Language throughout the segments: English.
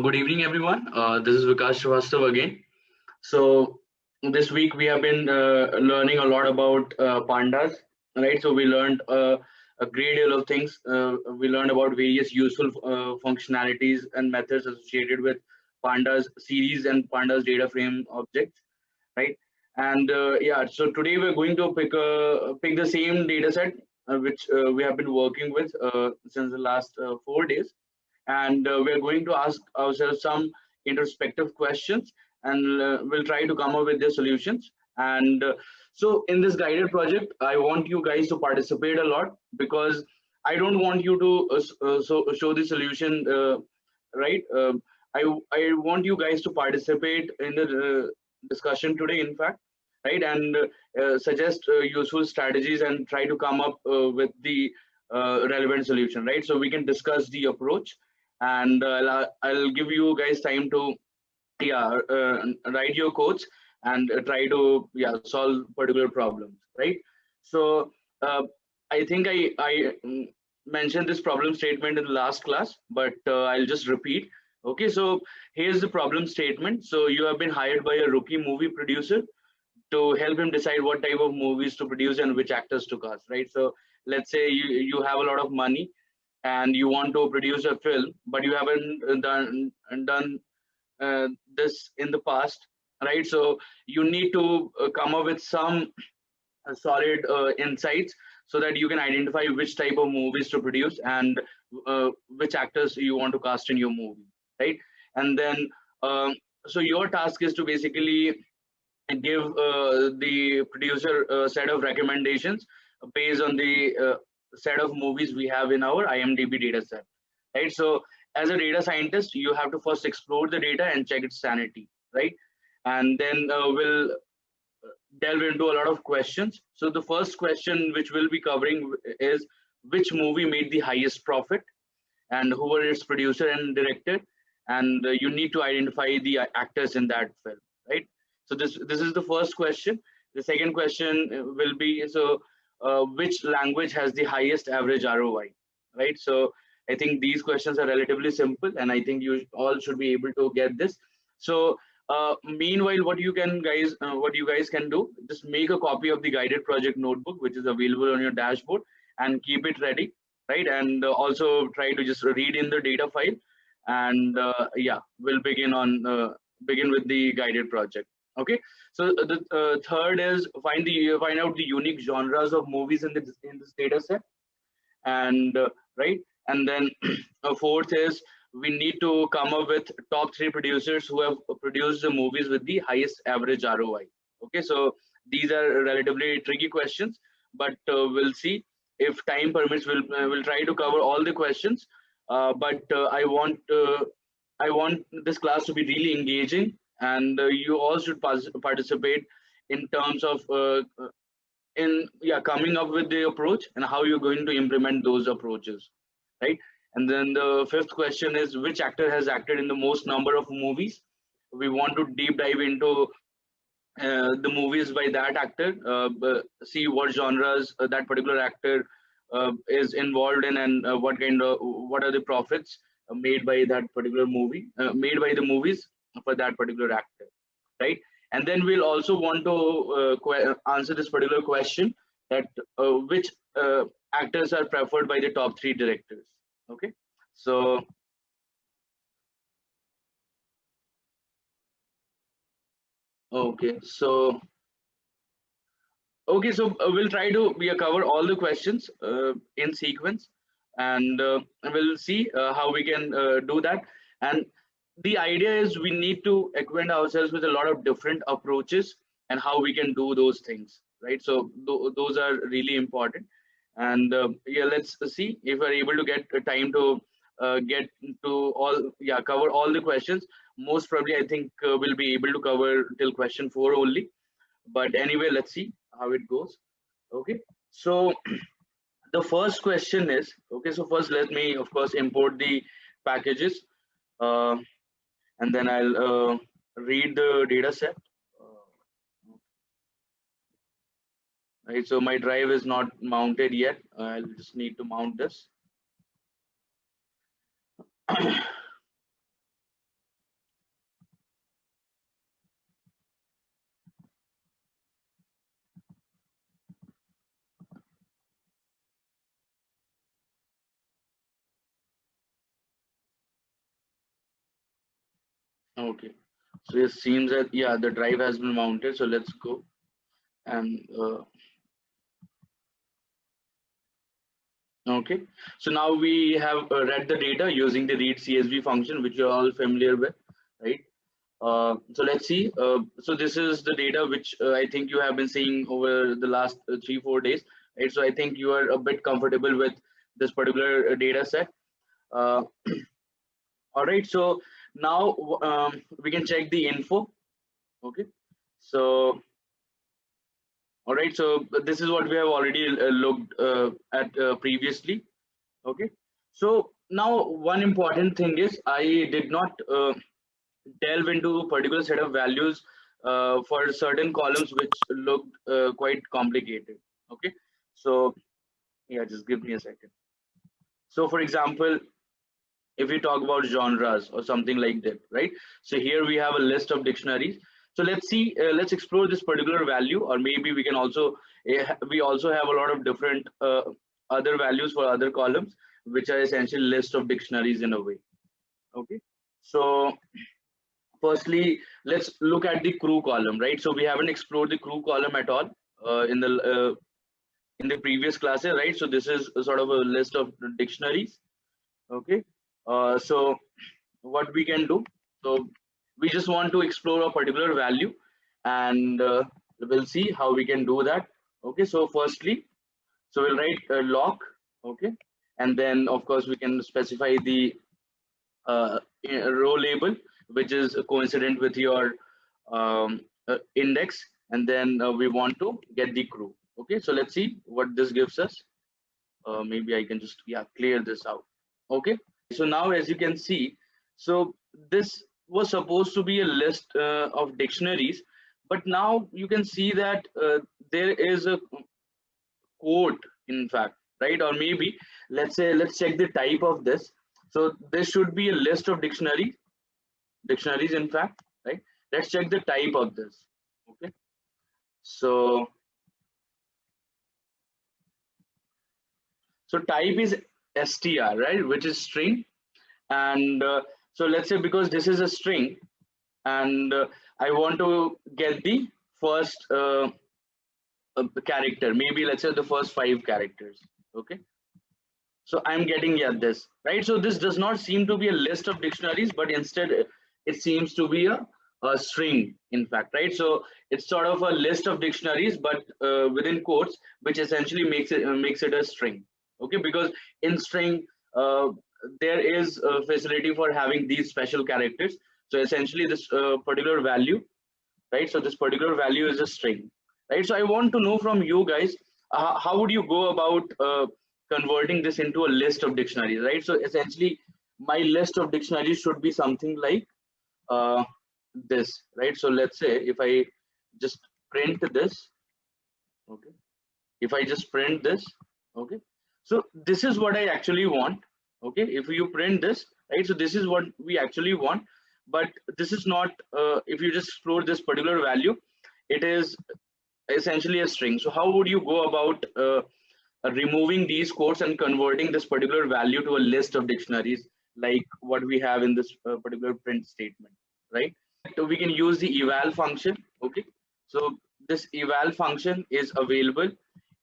Good evening, everyone. This is Vikas Srivastav again. So this week we have been learning a lot about pandas, right? So we learned a great deal of things. We learned about various useful functionalities and methods associated with pandas series and pandas data frame objects, right? And yeah, so today we're going to pick the same data set which we have been working with since the last 4 days, and we're going to ask ourselves some introspective questions, and we'll try to come up with their solutions. And so in this guided project, I want you guys to participate a lot, because I don't want you to show the solution, right. I want you guys to participate in the discussion today, in fact, right, and suggest useful strategies and try to come up with the relevant solution, right. So we can discuss the approach, and I'll give you guys time to write your codes and try to solve particular problems, right. So I think I mentioned this problem statement in the last class, but I'll just repeat. Okay, so here's the problem statement. So you have been hired by a rookie movie producer to help him decide what type of movies to produce and which actors to cast, right. So let's say you have a lot of money and you want to produce a film, but you haven't done this in the past, right. So you need to come up with some solid insights, so that you can identify which type of movies to produce and which actors you want to cast in your movie, right. And then so your task is to basically give the producer a set of recommendations based on the set of movies we have in our IMDB dataset, right. So as a data scientist, you have to first explore the data and check its sanity, right. And then we'll delve into a lot of questions. So the first question which we'll be covering is, which movie made the highest profit, and who were its producer and director, and you need to identify the actors in that film, right. So this is the first question. The second question will be, so which language has the highest average ROI, right. So I think these questions are relatively simple, and I think you all should be able to get this. So meanwhile, what you guys can do, just make a copy of the guided project notebook, which is available on your dashboard, and keep it ready, right. And also try to just read in the data file, and we'll begin with the guided project. Okay, so the third is find out the unique genres of movies in this data set, and right. And then fourth is, we need to come up with top 3 producers who have produced the movies with the highest average ROI. Okay, so these are relatively tricky questions, but we'll see. If time permits, we'll try to cover all the questions. But I want this class to be really engaging, and you all should participate in terms of coming up with the approach and how you're going to implement those approaches, right. And then the fifth question is, which actor has acted in the most number of movies. We want to deep dive into the movies by that actor, see what genres that particular actor is involved in, and what are the profits made by that particular movie, made by the movies for that particular actor, right. And then we'll also want to answer this particular question, that which actors are preferred by the top 3 directors. Okay, so we'll try to cover all the questions in sequence, and we'll see how we can do that. And the idea is, we need to acquaint ourselves with a lot of different approaches and how we can do those things, right. So those are really important. And let's see if we're able to get time to get to cover all the questions. Most probably, I think we'll be able to cover till question 4 only, but anyway, let's see how it goes. Okay, so the first question is, okay, so first let me of course import the packages, and then I'll read the data set. Right, so my drive is not mounted yet. I'll just need to mount this. Okay, so it seems that yeah, the drive has been mounted. So let's go and okay. So now we have read the data using the read CSV function, which you're all familiar with, right? So let's see. So this is the data which I think you have been seeing over the last 3 4 days, right? So I think you are a bit comfortable with this particular data set. Uh, all right. So now we can check the info. Okay. So all right. So this is what we have already looked at previously. Okay. So now one important thing is I did not delve into a particular set of values for certain columns which looked quite complicated. Okay, so yeah, just give me a second. So for example, if we talk about genres or something like that, right? So here we have a list of dictionaries. So let's see, let's explore this particular value, or maybe we can also we also have a lot of different other values for other columns, which are essentially list of dictionaries in a way. Okay, so firstly, let's look at the crew column, right? So we haven't explored the crew column at all in the previous classes, right? So this is a sort of a list of dictionaries. Okay, so what we can do, so we just want to explore a particular value, and we'll see how we can do that. Okay, so firstly, so we'll write lock. Okay, and then of course we can specify the row label, which is coincident with your index, and then we want to get the crew. Okay, so let's see what this gives us. Maybe I can just yeah clear this out. Okay, so now as you can see, so this was supposed to be a list of dictionaries, but now you can see that there is a quote, in fact, right? Or maybe let's say let's check the type of this. So this should be a list of dictionaries, in fact, right? Let's check the type of this. Okay, so type is str, right, which is string. And so let's say because this is a string, and I want to get the first character, maybe let's say the first 5 characters. Okay, so I'm getting yeah this, right? So this does not seem to be a list of dictionaries, but instead it seems to be a string, in fact, right? So it's sort of a list of dictionaries, but within quotes, which essentially makes it a string. Okay, because in string uh, there is a facility for having these special characters. So essentially this particular value, right? So this particular value is a string, right? So I want to know from you guys, how would you go about converting this into a list of dictionaries, right? So essentially, my list of dictionaries should be something like uh, this, right? So let's say if I just print this, okay, if I just print this, okay, so this is what I actually want. Okay, if you print this, right, so this is what we actually want, but this is not if you just explore this particular value, it is essentially a string. So how would you go about removing these quotes and converting this particular value to a list of dictionaries like what we have in this particular print statement, right? So we can use the eval function. Okay, so this eval function is available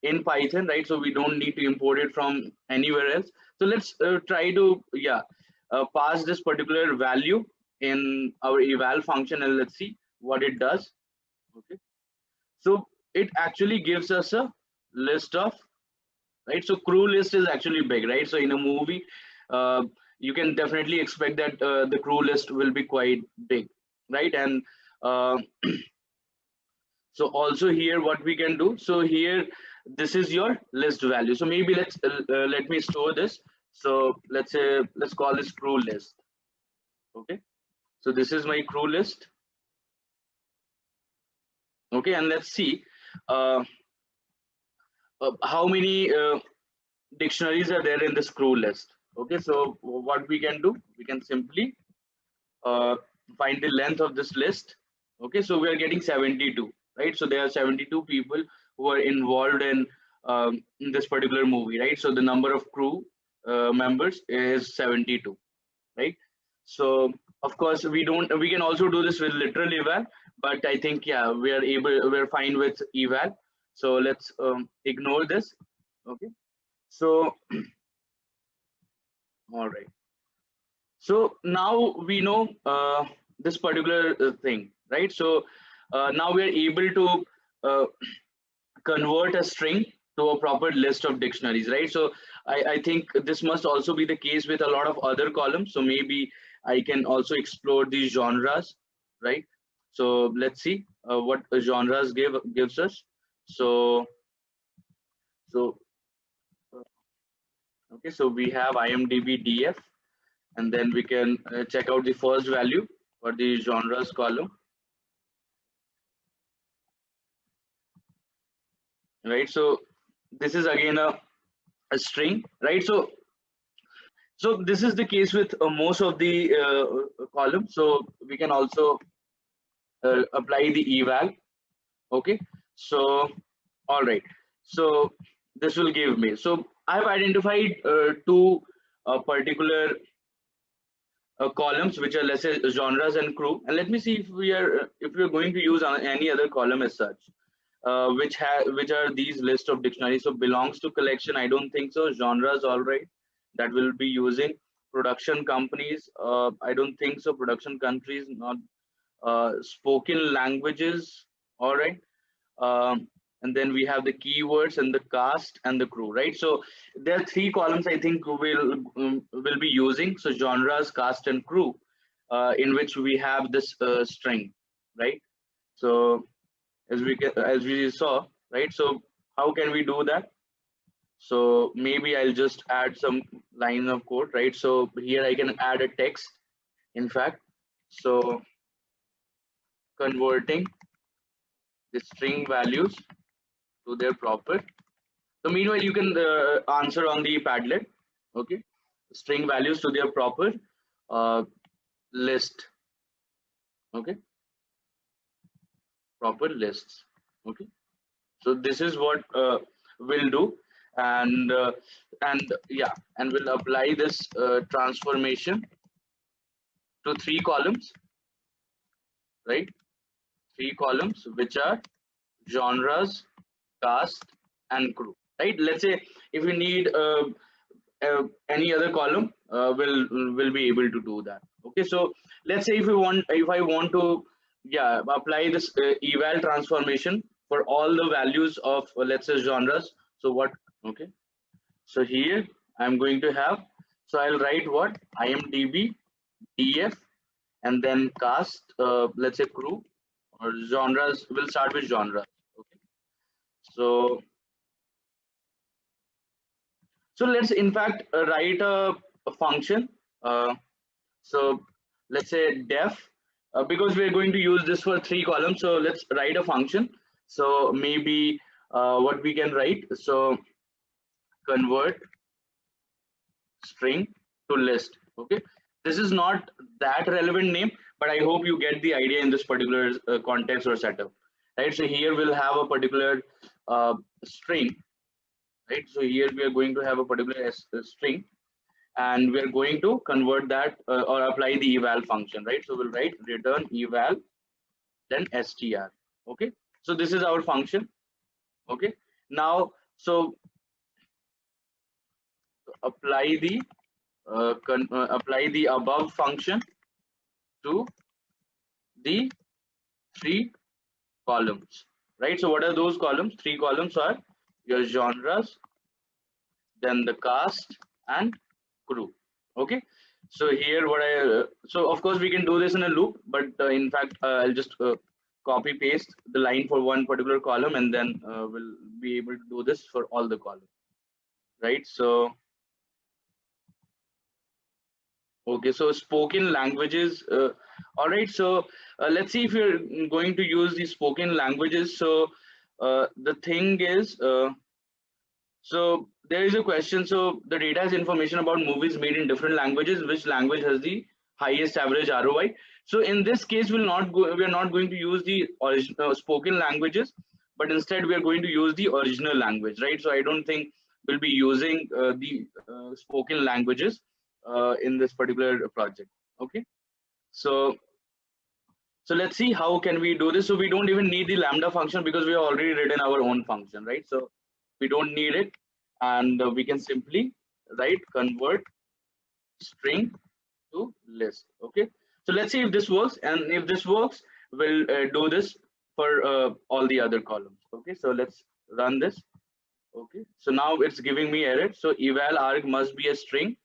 in Python, right? So we don't need to import it from anywhere else. So let's try to yeah pass this particular value in our eval function, and let's see what it does. Okay, so it actually gives us a list of, right? So crew list is actually big, right? So in a movie, uh, you can definitely expect that the crew list will be quite big, right? And uh, so also here what we can do, so here this is your list value. So maybe let me store this. So let's say let's call this crew list. Okay, so this is my crew list. Okay, and let's see uh, how many dictionaries are there in this crew list. Okay, so what we can do, we can simply uh, find the length of this list. Okay, so we are getting 72, right? So there are 72 people who are involved in this particular movie, right? So the number of crew members is 72, right? So Of course, we can also do this with literal eval, but I think, yeah, we're fine with eval. So let's ignore this. Okay. So, all right. So now we know this particular thing, right? So now we are able to uh, convert a string to a proper list of dictionaries, right? So I think this must also be the case with a lot of other columns. So maybe I can also explore these genres, right? So let's see what genres gives us. So so okay, so we have IMDB DF, and then we can check out the first value for the genres column, right? So this is again a string, right? So this is the case with most of the columns. So we can also apply the eval. Okay. So all right. So this will give me. So I've identified two particular columns, which are, let's say, genres and crew. And let me see if we are going to use any other column as such, which are these list of dictionaries. So belongs to collection, I don't think so. Genres, all right, that will be using. Production companies, I don't think so. Production countries, not. Spoken languages, all right. um, and then we have the keywords and the cast and the crew, right? So there are three columns I think will be using. So genres, cast, and crew, in which we have this string, right? So as we saw, right? So how can we do that? So maybe I'll just add some line of code, right? So here I can add a text, in fact. So converting the string values to their proper. So meanwhile, you can answer on the Padlet. Okay, string values to their proper uh, list. Okay, proper lists. Okay, so this is what we'll do, and yeah, and we'll apply this transformation to three columns, right? Three columns which are genres, cast, and crew. Right? Let's say if we need any other column, will be able to do that. Okay, so let's say if I want to, yeah, apply this eval transformation for all the values of let's say genres. So what? Okay, so here I'm going to have, so I'll write what, IMDB df, and then cast, let's say crew, or genres. We'll start with genre. Okay, so let's in fact write a function. Uh, so let's say def, because we're going to use this for three columns. So let's write a function. So maybe what we can write. So convert string to list. Okay, this is not that relevant name, but I hope you get the idea in this particular context or setup. Right. So here we'll have a particular string. Right. So here we are going to have a particular string, and we're going to convert that or apply the eval function, right? So we'll write return eval, then str. Okay, so this is our function. Okay, now so apply the above function to the three columns, right? So what are those columns? Three columns are your genres, then the cast, and crew. Okay, so here what I so of course we can do this in a loop, but in fact I'll just copy paste the line for one particular column, and then we'll be able to do this for all the columns, right? So okay, so spoken languages, all right. So let's see if you're going to use the spoken languages. So the thing is, so there is a question. So the data has information about movies made in different languages. Which language has the highest average ROI? So in this case, we are not going to use the original spoken languages, but instead we are going to use the original language, right? So I don't think we'll be using the spoken languages in this particular project. Okay. So let's see how can we do this. So we don't even need the lambda function because we have already written our own function, right? So we don't need it, and we can simply write convert string to list. Okay, so let's see if this works, and if this works, we'll do this for all the other columns. Okay, so let's run this. Okay, so now it's giving me error. So eval arg must be a string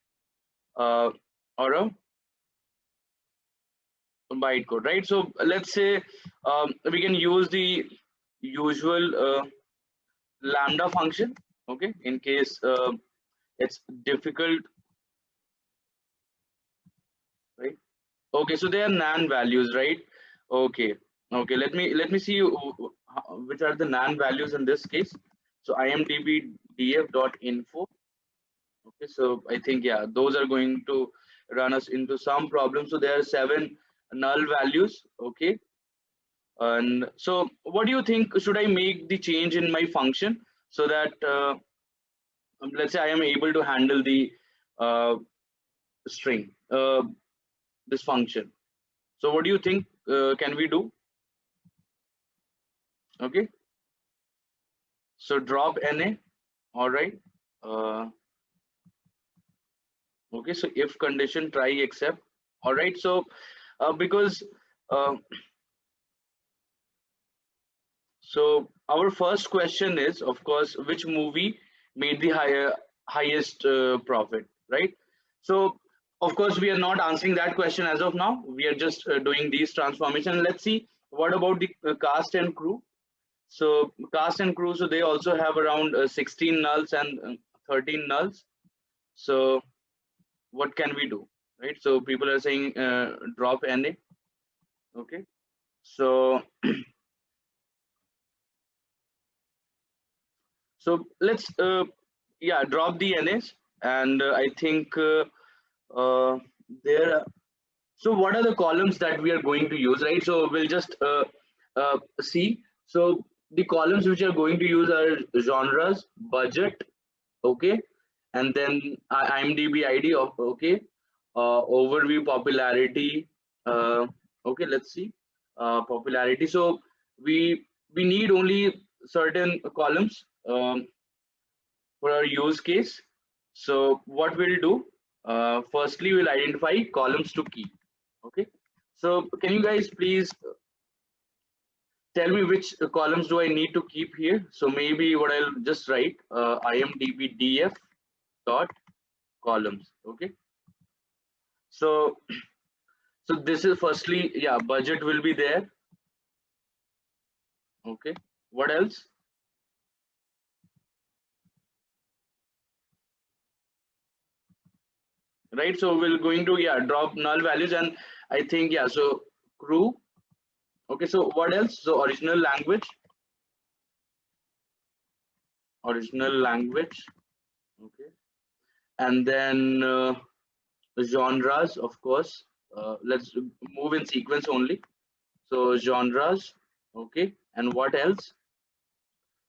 or a bytecode, right? So let's say we can use the usual lambda function, okay, in case it's difficult, right? Okay, so they are nan values, right? Okay, okay, let me see which are the nan values in this case. So imdb df.info. Okay, so I think, yeah, those are going to run us into some problems. So there are 7 null values. Okay, and so what do you think, should I make the change in my function so that let's say I am able to handle the uh, string, this function? So what do you think can we do? Okay, so drop na. All right, uh, okay, so if condition try except. All right, so because uh, so our first question is, of course, which movie made the highest profit, right? So of course we are not answering that question as of now. We are just doing these transformation. Let's see what about the cast and crew. So cast and crew, so they also have around 16 nulls and 13 nulls. So what can we do, right? So people are saying drop na. Okay, so so let's yeah, drop the NS, and I think uh, there. So what are the columns that we are going to use, right? So we'll just see. So the columns which are going to use are genres, budget, okay, and then IMDb ID of, okay, overview, popularity, okay. Let's see, popularity. So we need only certain columns for our use case. So what we'll do, firstly we'll identify columns to keep. Okay, so can you guys please tell me which columns do I need to keep here? So maybe what I'll just write, IMDb df dot columns. Okay, so so this is firstly, yeah, budget will be there. Okay, what else? Right, so we're going to, yeah, drop null values, and I think, yeah, so crew. Okay, so what else? So original language, okay, and then genres, of course. Let's move in sequence only. So genres, okay, and what else?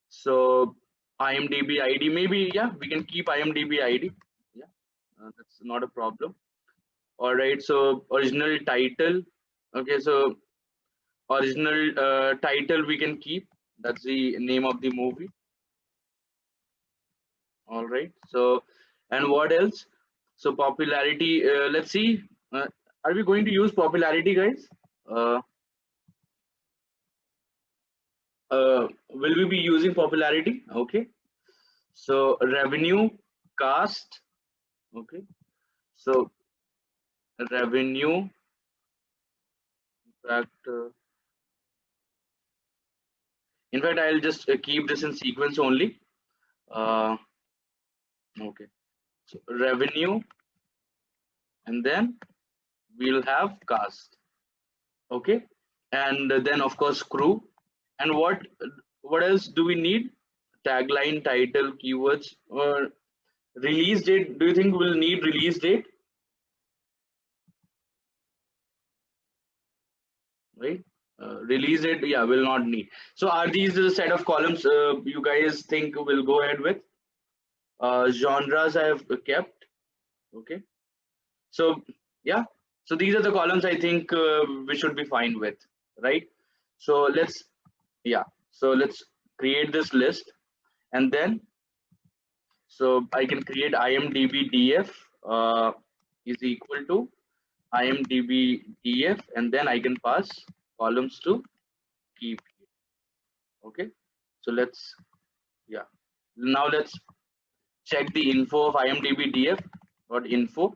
So IMDb ID, maybe, yeah, we can keep IMDb ID. Yeah, that's not a problem. All right, so original title. Okay, so original title we can keep. That's the name of the movie. All right, so and what else? So popularity, let's see, are we going to use popularity, guys? uh, will we be using popularity? Okay, so revenue, cast, okay, so revenue, in fact I'll just keep this in sequence only. uh, okay, so revenue, and then we'll have cast. Okay, and then of course crew. And what else do we need? Tagline, title, keywords, or release date. Do you think we'll need release date? Right, release date, yeah, will not need. So are these the set of columns you guys think we'll go ahead with? Genres I have kept. Okay, so yeah, So these are the columns I think we should be fine with, right? So let's, yeah, so let's create this list, and then so I can create IMDB DF is equal to IMDB DF, and then I can pass columns to keep. Okay, so let's, yeah, now let's check the info of IMDB DF dot info,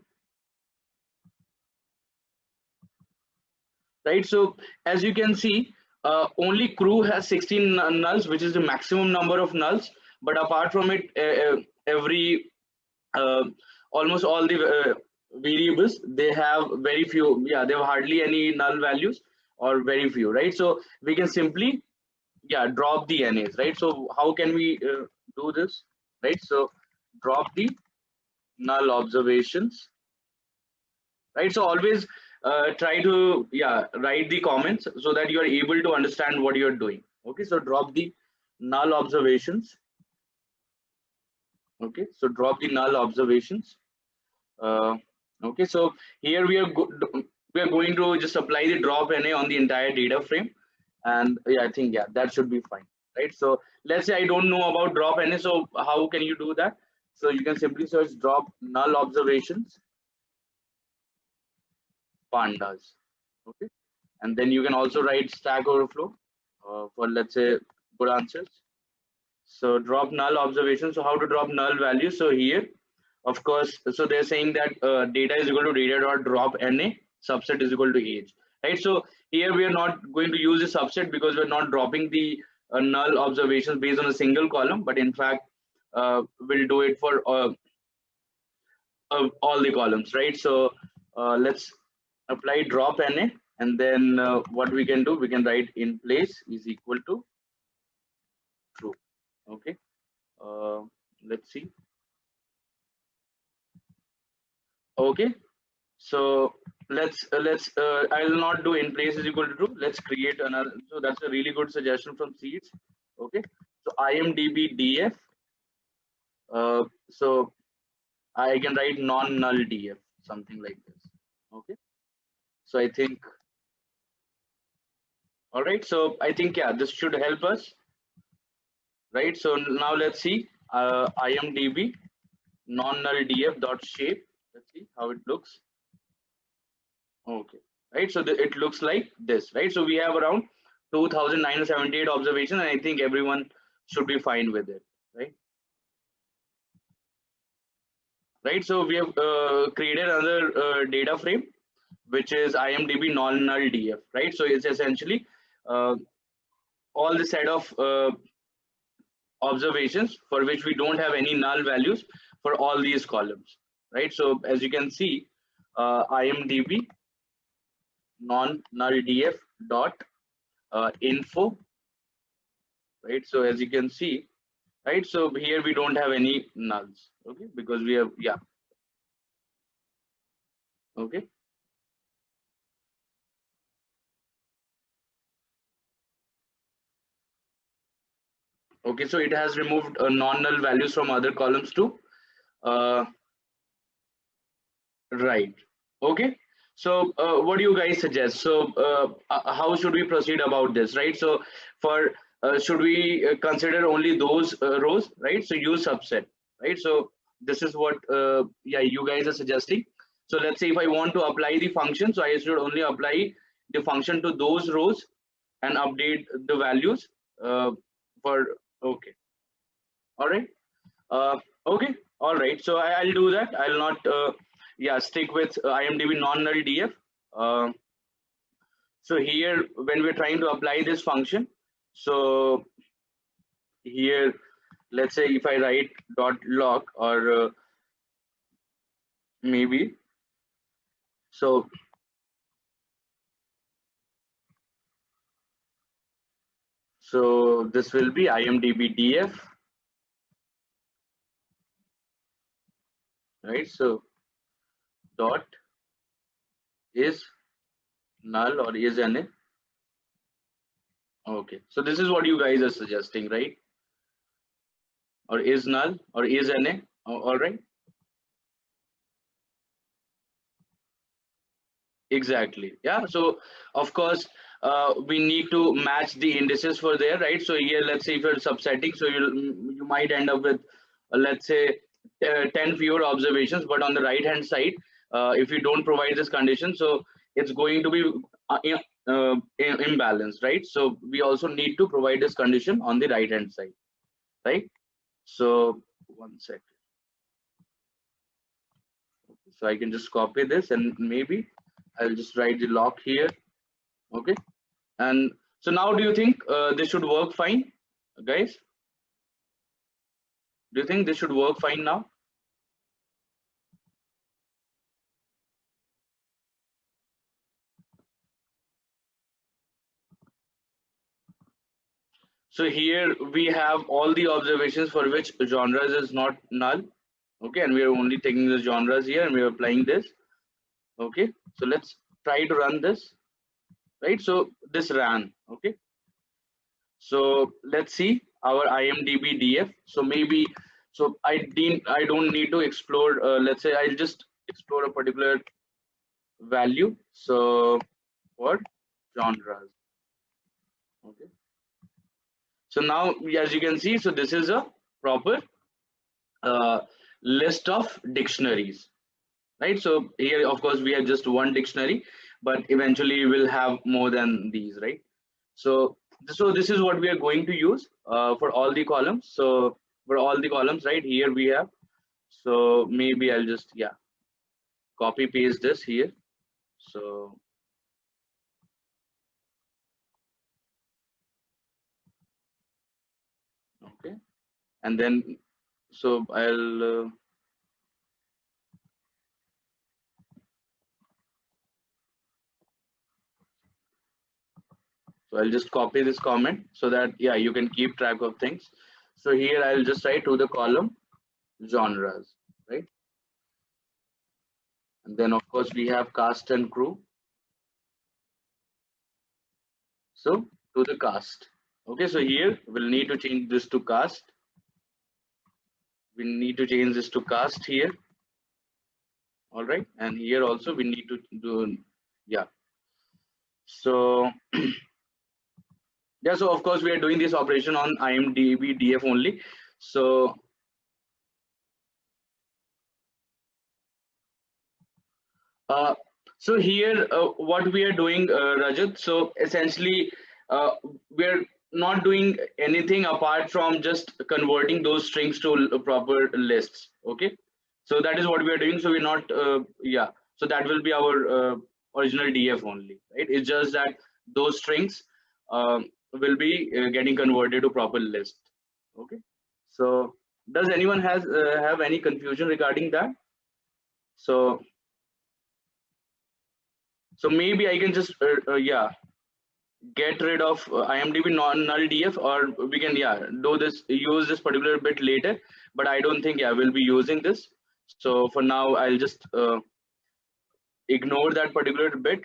right? So as you can see, only crew has 16 nulls, which is the maximum number of nulls. But apart from it, every uh, almost all the variables, they have very few. Yeah, they have hardly any null values or very few, right? So we can simply, yeah, drop the NAs, right? So how can we do this, right? So drop the null observations, right? So always try to, yeah, write the comments so that you are able to understand what you're doing. Okay, so drop the null observations. Okay, so drop the null observations. uh, okay, so here we are going to just apply the drop NA on the entire data frame, and yeah, I think, yeah, that should be fine, right? So let's say I don't know about drop NA, so how can you do that? So you can simply search drop null observations pandas. Okay, and then you can also write Stack Overflow for, let's say, good answers. So drop null observation. So how to drop null values? So here, of course, so they're saying that data is equal to data dot drop NA, subset is equal to age, right? So here we are not going to use a subset because we're not dropping the null observations based on a single column, but in fact we'll do it for all the columns, right? So let's apply drop NA, and then what we can do, we can write in place is equal to true. Okay, uh, let's see. Okay, so I'll not do in place is equal to true. Let's create another. So that's a really good suggestion from Seeds. Okay, so IMDB DF. So I can write non-null DF, something like this. Okay, so I think, all right. So I think, yeah, this should help us, right? So now let's see IMDB non-null DF dot shape. Let's see how it looks. Okay, right. So it looks like this, right? So we have around 2,978 observations, and I think everyone should be fine with it, right? Right. So we have created another data frame, which is IMDB non-null DF, right? So it's essentially uh, all the set of observations for which we don't have any null values for all these columns, right? So as you can see, IMDB non-null DF dot info, right? So as you can see, right? So here we don't have any nulls, okay? Because we have, yeah, okay. Okay, so it has removed non-null values from other columns too. Uh, right. Okay. So what do you guys suggest? So how should we proceed about this, right? So for should we consider only those rows, right? So use subset, right? So this is what yeah, you guys are suggesting. So let's say if I want to apply the function, so I should only apply the function to those rows and update the values for, okay, all right, uh, okay, all right. So I'll do that. I'll not yeah, stick with IMDB non-null DF. uh, so here when we're trying to apply this function, so here let's say if I write dot log or maybe, so this will be IMDB DF, right? So dot is null or is NA. Okay, so this is what you guys are suggesting, right? Or is null or is NA. All right. Exactly. Yeah. So of course, we need to match the indices for there, right? So here, let's say if you're subsetting, so you might end up with, let's say, 10 fewer observations, but on the right hand side, if you don't provide this condition, so it's going to be imbalanced, right? So we also need to provide this condition on the right hand side, right? So one second. So I can just copy this, and maybe I'll just write the lock here. Okay. And so now, do you think this should work fine, guys? Do you think this should work fine now? So here we have all the observations for which genres is not null. Okay, and we are only taking the genres here and we are applying this. Okay, so let's try to run this, right? So this ran. Okay, so let's see our IMDB DF. So maybe, so I don't need to explore. Let's say I'll just explore a particular value. So for genres. Okay. So now, as you can see, so this is a proper uh, list of dictionaries, right? So here, of course, we have just one dictionary, but eventually we'll have more than these, right? So this is what we are going to use for all the columns. So for all the columns, right here we have. So maybe I'll just, yeah, copy paste this here. So okay, and then so I'll. So I'll just copy this comment so that, yeah, you can keep track of things. So here I'll just write to the column genres, right? And then of course we have cast and crew. So to the cast. Okay, so here we'll need to change this to cast. We need to change this to cast here. All right, and here also we need to do, yeah. So yeah, so of course we are doing this operation on IMDB DF only. So Uh, so here, what we are doing, Rajat. So essentially, we're not doing anything apart from just converting those strings to proper lists. Okay, so that is what we are doing. So we're not, yeah. So that will be our original DF only, right? It's just that those strings will be getting converted to proper list. Okay. So does anyone has have any confusion regarding that? So so maybe I can just yeah, get rid of IMDb null DF, or we can, yeah, do this, use this particular bit later. But I don't think, yeah, we'll be using this. So for now, I'll just ignore that particular bit.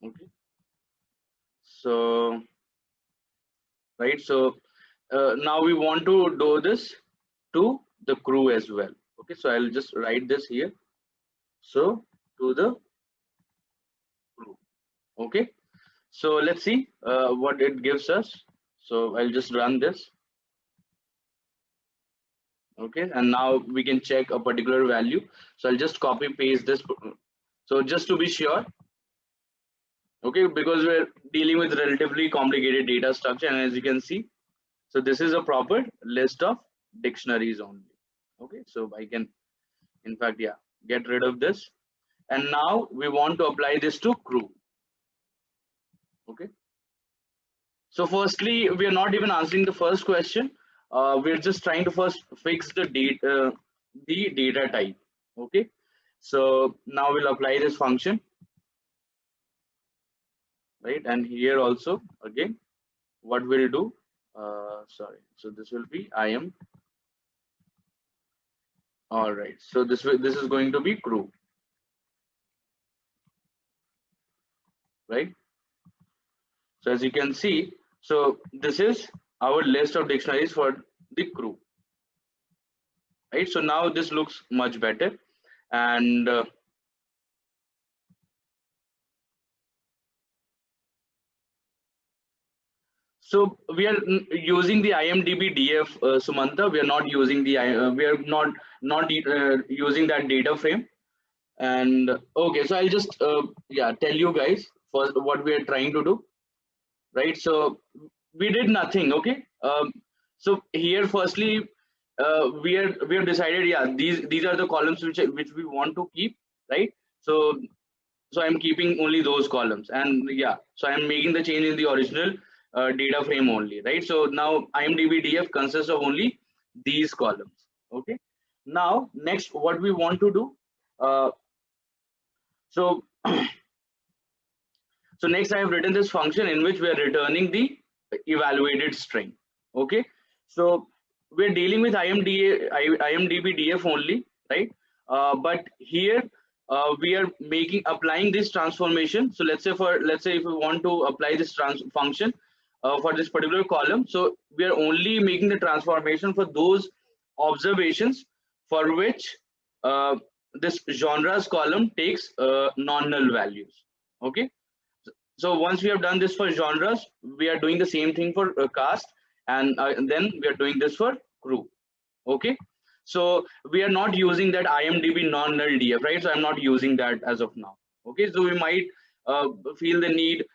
Okay. So right. So now we want to do this to the crew as well. Okay. So I'll just write this here. So to the crew. Okay. So let's see what it gives us. So I'll just run this. Okay, and now we can check a particular value. So I'll just copy paste this. So just to be sure, okay, because we're dealing with relatively complicated data structure, and as you can see, so this is a proper list of dictionaries only. Okay, so I can, in fact, yeah, get rid of this. And now we want to apply this to crew. Okay, so firstly, we are not even answering the first question. We're just trying to first fix the data type. Okay, so now we'll apply this function, right? And here also, again, what we'll do, sorry, so this will be IM. All right, so this is going to be crew, right? So as you can see, so this is our list of dictionaries for the crew, right? So now this looks much better. And So we are using the IMDB DF, Sumanta. We are not using the we are not using that data frame. And okay, so I'll just yeah, tell you guys first what we are trying to do, right? So we did nothing. Okay. So here firstly, we have decided, yeah, these are the columns which we want to keep, right? So I'm keeping only those columns, and yeah, so I'm making the change in the original data frame only, right? So now IMDb DF consists of only these columns. Okay. Now next, what we want to do, uh, so so next I have written this function in which we are returning the evaluated string. Okay. So we're dealing with IMDb DF only, right? But here we are applying this transformation. So let's say if we want to apply this function for this particular column, so we are only making the transformation for those observations for which uh, this genres column takes non-null values. Okay. So once we have done this for genres, we are doing the same thing for cast, and then we are doing this for crew. Okay. So we are not using that IMDb non-null DF, right? So I'm not using that as of now. Okay. So we might feel the need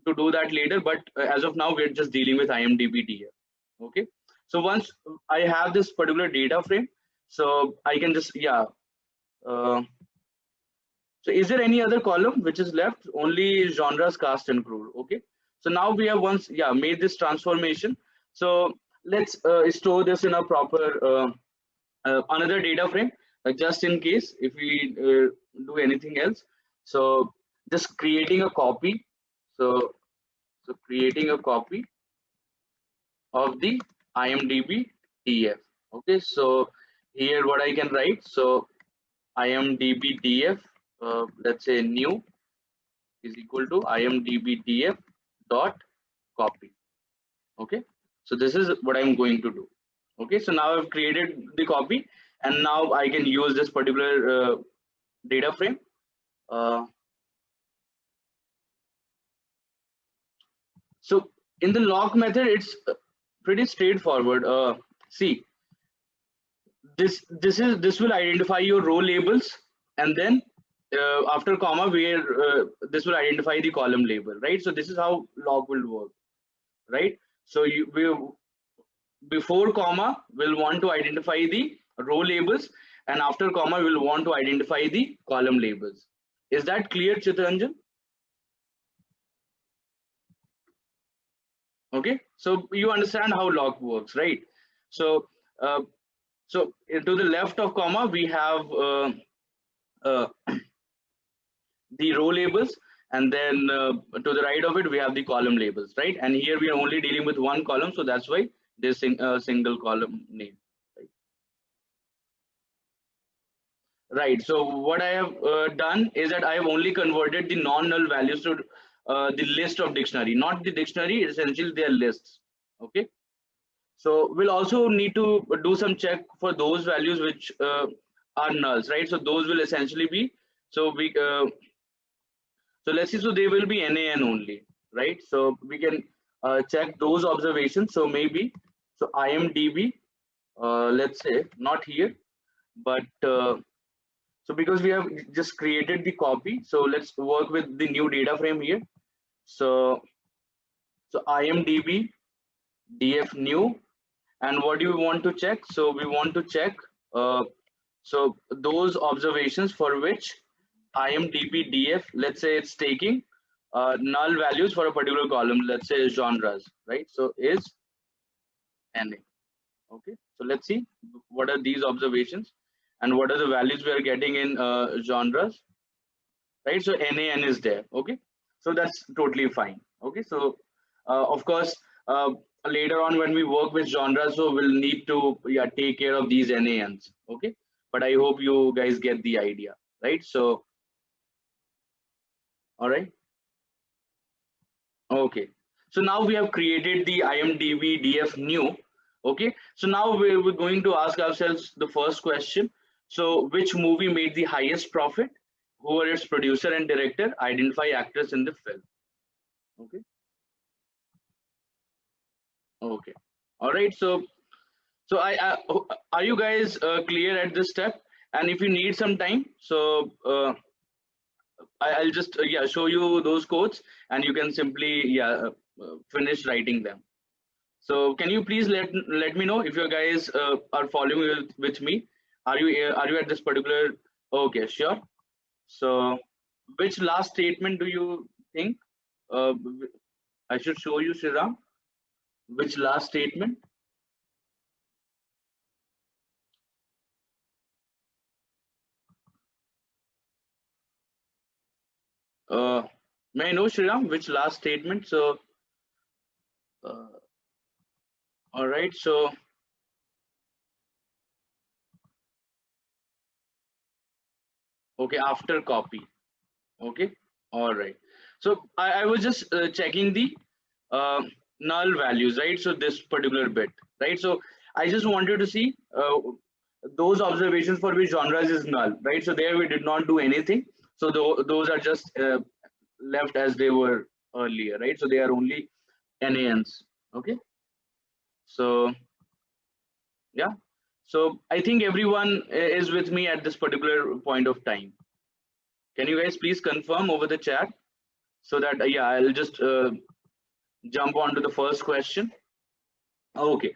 to do that later, but as of now, we're just dealing with IMDb DF. Okay. So once I have this particular data frame, so I can just, yeah. Uh, so is there any other column which is left? Only genres, cast, and crew. Okay. So now we have once, yeah, made this transformation. So let's store this in a proper another data frame, just in case if we do anything else. So just creating a copy. So creating a copy of the IMDb DF. Okay. So here what I can write. So IMDb DF, let's say new is equal to IMDb DF dot copy. Okay. So this is what I'm going to do. Okay. So now I've created the copy, and now I can use this particular data frame. So in the lock method, it's pretty straightforward. See, this will identify your row labels, and then after comma, where this will identify the column label, right? So this is how log will work, right? So you will, before comma, will want to identify the row labels, and after comma, will want to identify the column labels. Is that clear, Chitranjan? Okay. So you understand how log works, right? So uh, so to the left of comma, we have uh, the row labels, and then to the right of it, we have the column labels, right? And here we are only dealing with one column, so that's why this single column name, right? Right. So what I have done is that I have only converted the non-null values to the list of dictionary, not the dictionary. Essentially, they are lists. Okay. So we'll also need to do some check for those values which are nulls, right? So those will essentially be, so we so let's see, so they will be NaN only, right? So we can check those observations. So maybe, so IMDb, let's say not here, but so because we have just created the copy, so let's work with the new data frame here. So IMDb DF new, and what do we want to check? So we want to check so those observations for which IMDb DF, let's say it's taking null values for a particular column, let's say genres, right? So is NA. Okay. So let's see what are these observations and what are the values we are getting in genres, right? So NaN is there. Okay. So that's totally fine. Okay. So of course, later on when we work with genres, so we'll need to, yeah, take care of these NaNs. Okay. But I hope you guys get the idea, right? So all right. Okay. So now we have created the IMDb DF new. Okay. So now we're going to ask ourselves the first question. So which movie made the highest profit? Who are its producer and director? Identify actors in the film. Okay. Okay. All right. So are you guys clear at this step? And if you need some time, so I'll just yeah show you those codes, and you can simply finish writing them. So can you please let me know if you guys are following with me? Are you at this particular? Okay, sure. So which last statement do you think I should show you, Sriram? Which last statement? Uh, may I know, Sriram, which last statement? So, uh, all right. So, okay, after copy. Okay. All right. So I was just checking the uh, null values, right? So this particular bit, right? So I just wanted to see those observations for which genres is null, right? So there we did not do anything. So those are just left as they were earlier, right? So they are only NANs. Okay. So yeah. So I think everyone is with me at this particular point of time. Can you guys please confirm over the chat so that yeah, I'll just jump on to the first question. Okay.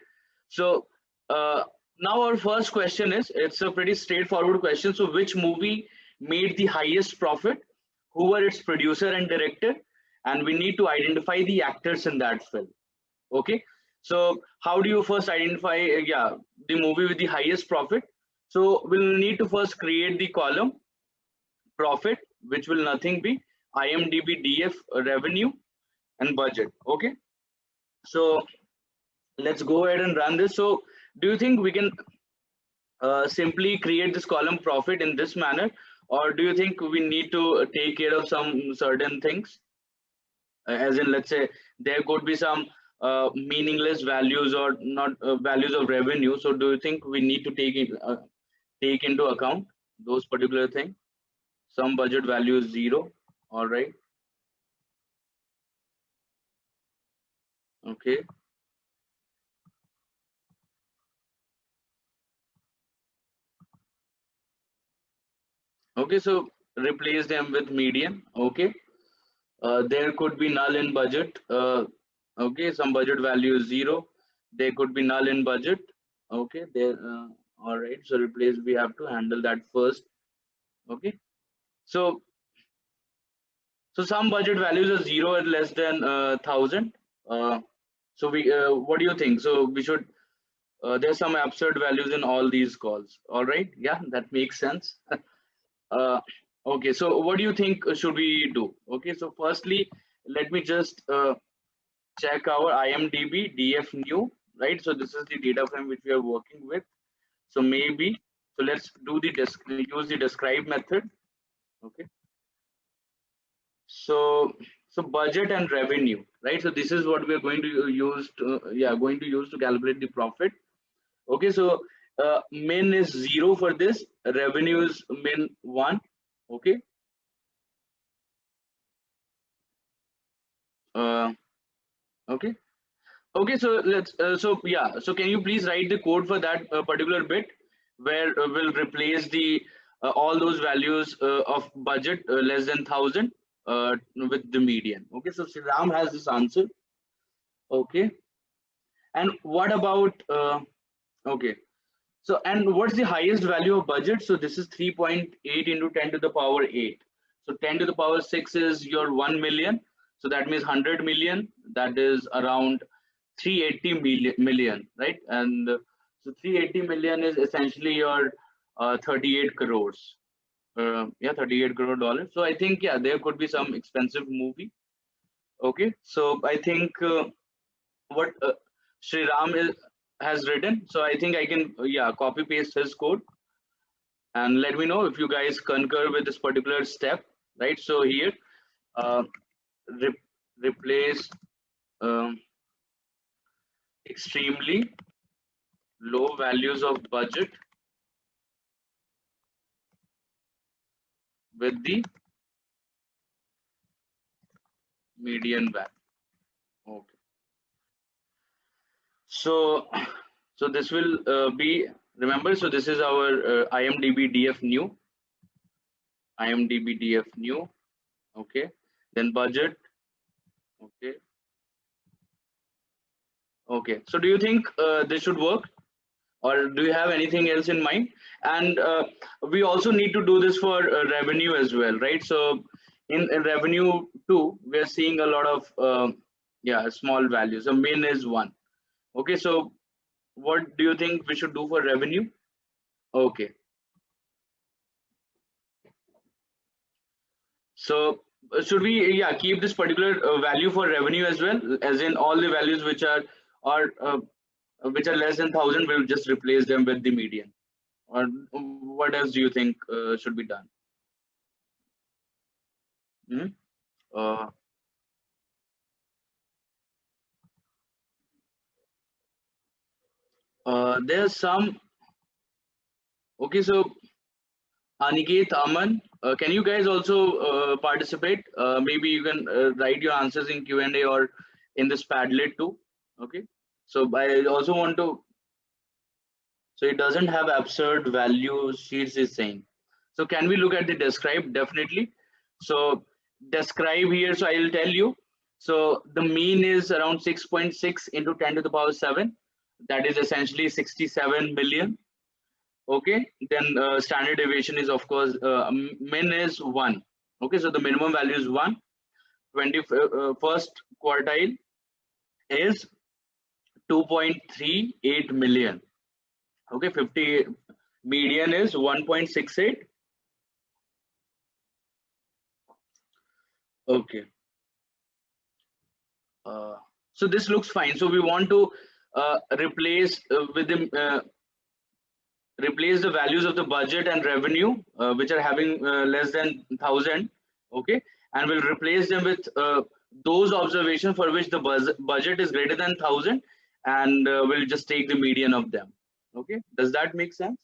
So uh, now our first question is it's a pretty straightforward question. So which movie made the highest profit? Who were its producer and director? And we need to identify the actors in that film. Okay. So how do you first identify the movie with the highest profit? So we'll need to first create the column profit, which will nothing be IMDB DF revenue and budget. Okay. So let's go ahead and run this. So do you think we can simply create this column profit in this manner, or do you think we need to take care of some certain things? As in, let's say there could be some meaningless values or not values of revenue. So do you think we need to take into account those particular things? Some budget value is zero. All right. Okay. Okay. So replace them with median. Okay. There could be null in budget. Okay, some budget value is zero. There could be null in budget. Okay, there. All right. So replace. We have to handle that first. Okay. So some budget values are zero and less than 1,000. So we. What do you think? So we should. There's some absurd values in all these calls. All right. Yeah, that makes sense. uh, okay. So what do you think should we do? Okay. So firstly, let me just check our IMDB DF new, right? So this is the data frame which we are working with. So maybe, so let's do the use the describe method. Okay. So budget and revenue, right? So this is what we are going to use to, going to use to calculate the profit. Okay. So min is zero for this. Revenue is min one. Okay. Uh, okay. Okay, so let's so can you please write the code for that particular bit where we'll replace the all those values of budget less than 1,000 with the median. Okay, so Sriram has this answer. Okay, and what about okay, so and what's the highest value of budget? So this is 3.8 into 10 to the power 8. So 10 to the power 6 is your 1 million. So that means 100 million. That is around 380 million, right? And so 380 million is essentially your 38 crores. Yeah, 38 crore dollars. So I think yeah, there could be some expensive movie. Okay, so I think what Sri Ram has written. So I think I can copy paste his code and let me know if you guys concur with this particular step, right? So here, uh, re replace um, extremely low values of budget with the median value. Okay. So so this will be, remember, so this is our IMDB DF new, IMDB DF new. Okay, then budget. Okay, okay, so do you think this should work, or do you have anything else in mind? And we also need to do this for revenue as well, right? So in revenue too, we are seeing a lot of yeah, small values. So min is 1. Okay, so what do you think we should do for revenue? Okay, so should we, yeah, keep this particular value for revenue as well, as in all the values which are less than 1,000, we'll just replace them with the median, or what else do you think should be done? Hmm? Uh, there's some. Okay, so Aniket, Aman, can you guys also participate? Maybe you can write your answers in Q&A or in this Padlet too. Okay, so I also want to. So it doesn't have absurd values. Sheets is saying. So can we look at the describe? Definitely. So describe here. So I'll tell you. So the mean is around 6.6 into 10 to the power 7. That is essentially 67 million. Okay, then standard deviation is, of course, min is 1. Okay, so the minimum value is 1. 21st quartile is 2.38 million. Okay, 50 median is 1.68. Okay, so this looks fine. So we want to replace with the replace the values of the budget and revenue which are having less than 1,000. Okay, and we'll replace them with those observations for which the budget is greater than 1,000, and we'll just take the median of them. Okay, does that make sense?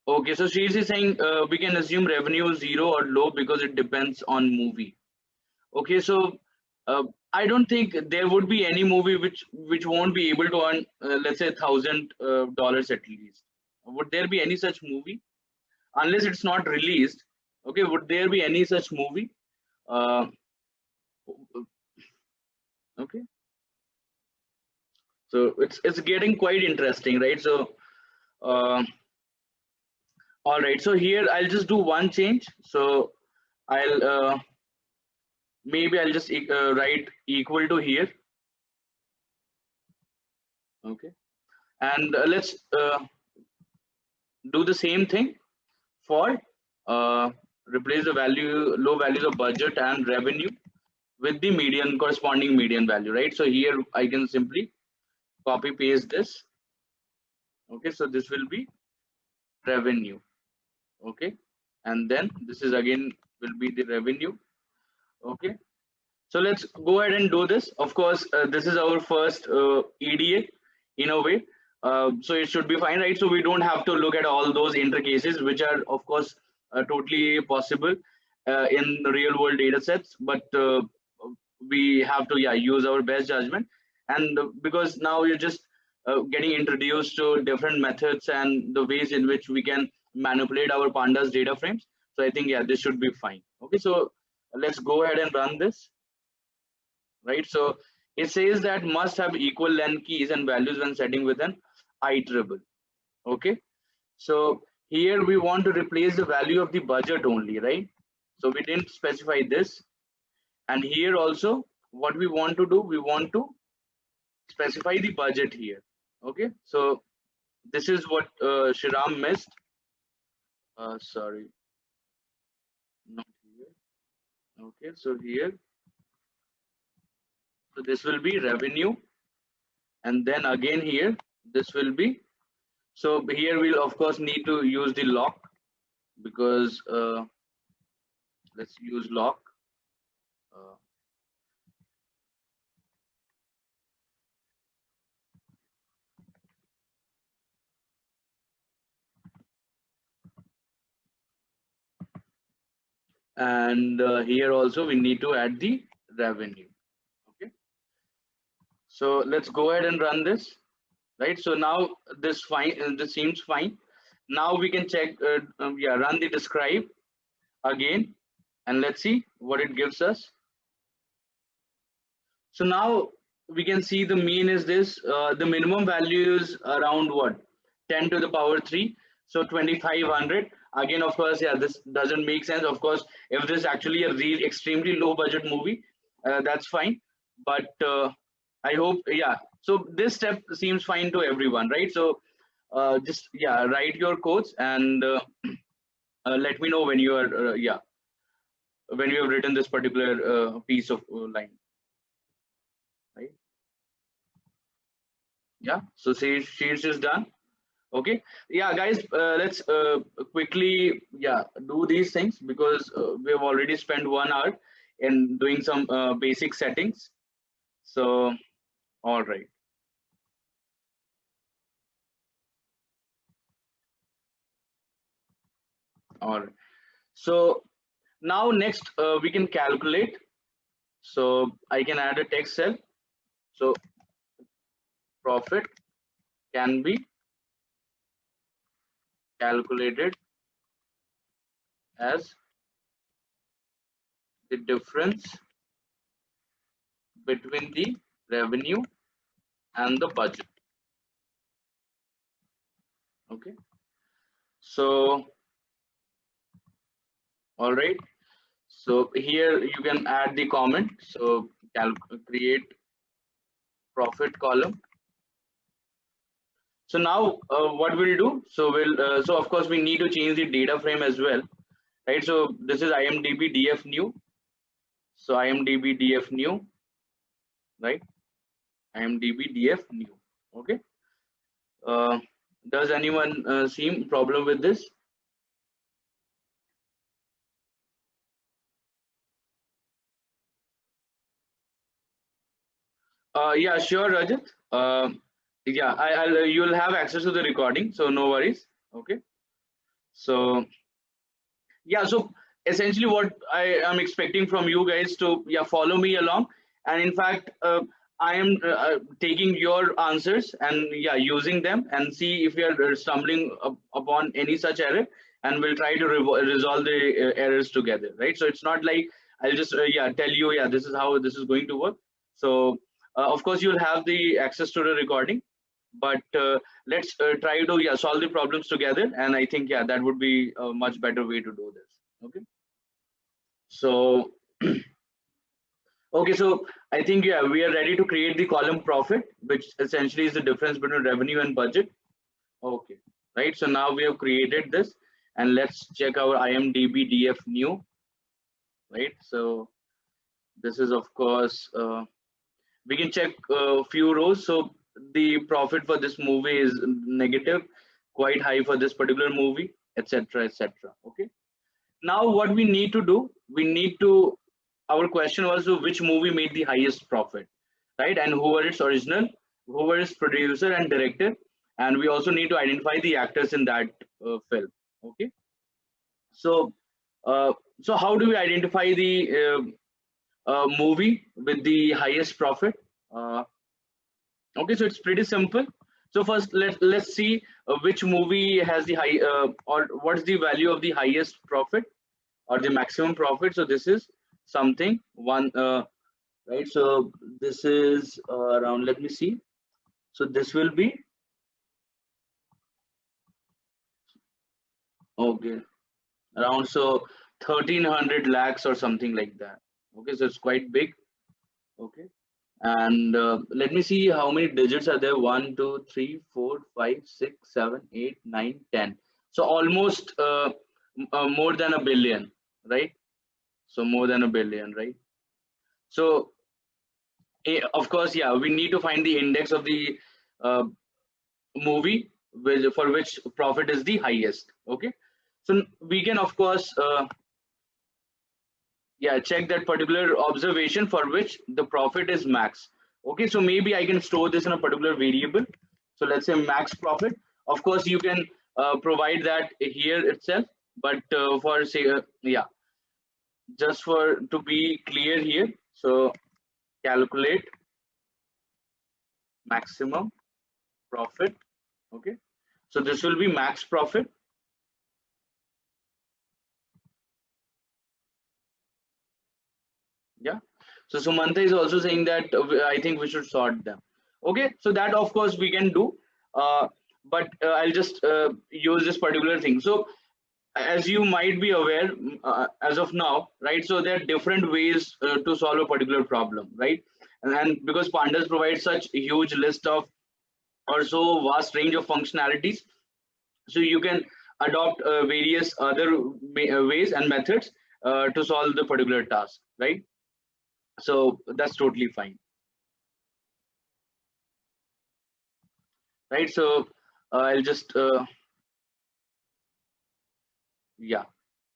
Okay, so she is saying we can assume revenue is 0 or low because it depends on movie. Okay, so uh, I don't think there would be any movie which won't be able to earn, let's say, $1,000 at least. Would there be any such movie? Unless it's not released. Okay, would there be any such movie? Uh, okay, so it's getting quite interesting, right? So, uh, all right. So here I'll just do one change. So I'll maybe I'll just write equal to here. Okay, and let's do the same thing for replace the value low values of budget and revenue with the median corresponding median value, right? So here I can simply copy paste this. Okay, so this will be revenue. Okay, and then this is again will be the revenue. Okay, so let's go ahead and do this. Of course, this is our first EDA in a way, so it should be fine, right? So we don't have to look at all those intercases, which are of course totally possible in the real world data sets, but we have to, yeah, use our best judgment. And because now you're just getting introduced to different methods and the ways in which we can manipulate our pandas data frames. So I think, yeah, this should be fine. Okay, so let's go ahead and run this. Right, so it says that must have equal length keys and values when setting with an iterable. Okay, so here we want to replace the value of the budget only, right? So we didn't specify this. And here also what we want to do, we want to specify the budget here. Okay, so this is what Shiram missed. Sorry, not here. Okay, so here, so this will be revenue, and then again here this will be, so here we'll of course need to use the lock, because let's use lock. uh, and here also we need to add the revenue. Okay, So let's go ahead and run this, right? So now this fine, this seems fine. Now we can check, yeah, run the describe again, and let's see what it gives us. So now we can see the mean is this. The minimum value is around what? 10 to the power 3. So 2500. Again, of course, yeah, this doesn't make sense. Of course, if this is actually a real extremely low budget movie, that's fine. But I hope, yeah. So this step seems fine to everyone, right? So just, yeah, write your codes and let me know when you are, yeah, when you have written this particular piece of line, right? Yeah, so sheets is done. Okay, yeah guys, let's quickly, yeah, do these things because we have already spent 1 hour in doing some basic settings. So all right, all right. So now next we can calculate. So I can add a text cell. So profit can be calculated as the difference between the revenue and the budget. Okay, so all right, so here you can add the comment. So create profit column. So now what we'll do, so we'll so of course we need to change the data frame as well, right? So this is IMDB DF new. So IMDB DF new, right? IMDB DF new. Okay. Uh, does anyone seem problem with this? Yeah, sure, Rajat. Yeah, I'll you'll have access to the recording, so no worries. Okay. So yeah, so essentially what I am expecting from you guys to, yeah, follow me along, and in fact I am taking your answers and, yeah, using them and see if we are stumbling upon any such error, and we'll try to resolve the errors together, right? So it's not like I'll just yeah, tell you, yeah, this is how this is going to work. So of course you'll have the access to the recording, but let's try to, yeah, solve the problems together, and I think, yeah, that would be a much better way to do this. Okay, so okay, so I think, yeah, we are ready to create the column profit, which essentially is the difference between revenue and budget. Okay, right, so now we have created this, and let's check our IMDB DF new, right? So this is, of course, we can check a few rows. So the profit for this movie is negative, quite high for this particular movie, etc., etc. Okay, now what we need to do, we need to, our question was, which movie made the highest profit, right? And who were its original, who were its producer and director, and we also need to identify the actors in that film. Okay, so uh, so how do we identify the movie with the highest profit? uh, Okay, so it's pretty simple. So first, let's see which movie has the high, or what's the value of the highest profit or the maximum profit. So this is something one, right? So this is around. Let me see. So this will be, okay, around, so 1300 lakhs or something like that. Okay, so it's quite big. Okay, and let me see how many digits are there. 1 2 3 4 5 6 7 8 9 10. So almost more than a billion, right? So more than a billion, right? So of course, yeah, we need to find the index of the uh, movie for which profit is the highest. Okay, so we can, of course, yeah, check that particular observation for which the profit is max. Okay, so maybe I can store this in a particular variable. So let's say max profit. Of course you can provide that here itself, but for say, yeah, just for to be clear here, so calculate maximum profit. Okay, so this will be max profit. Yeah, so Sumanta is also saying that I think we should sort them. Okay, so that of course we can do, but I'll just use this particular thing. So as you might be aware, as of now, right, so there are different ways to solve a particular problem, right? And because pandas provide such a huge list of, or so vast range of functionalities, so you can adopt various other ways and methods to solve the particular task, right? So that's totally fine, right? So I'll just yeah,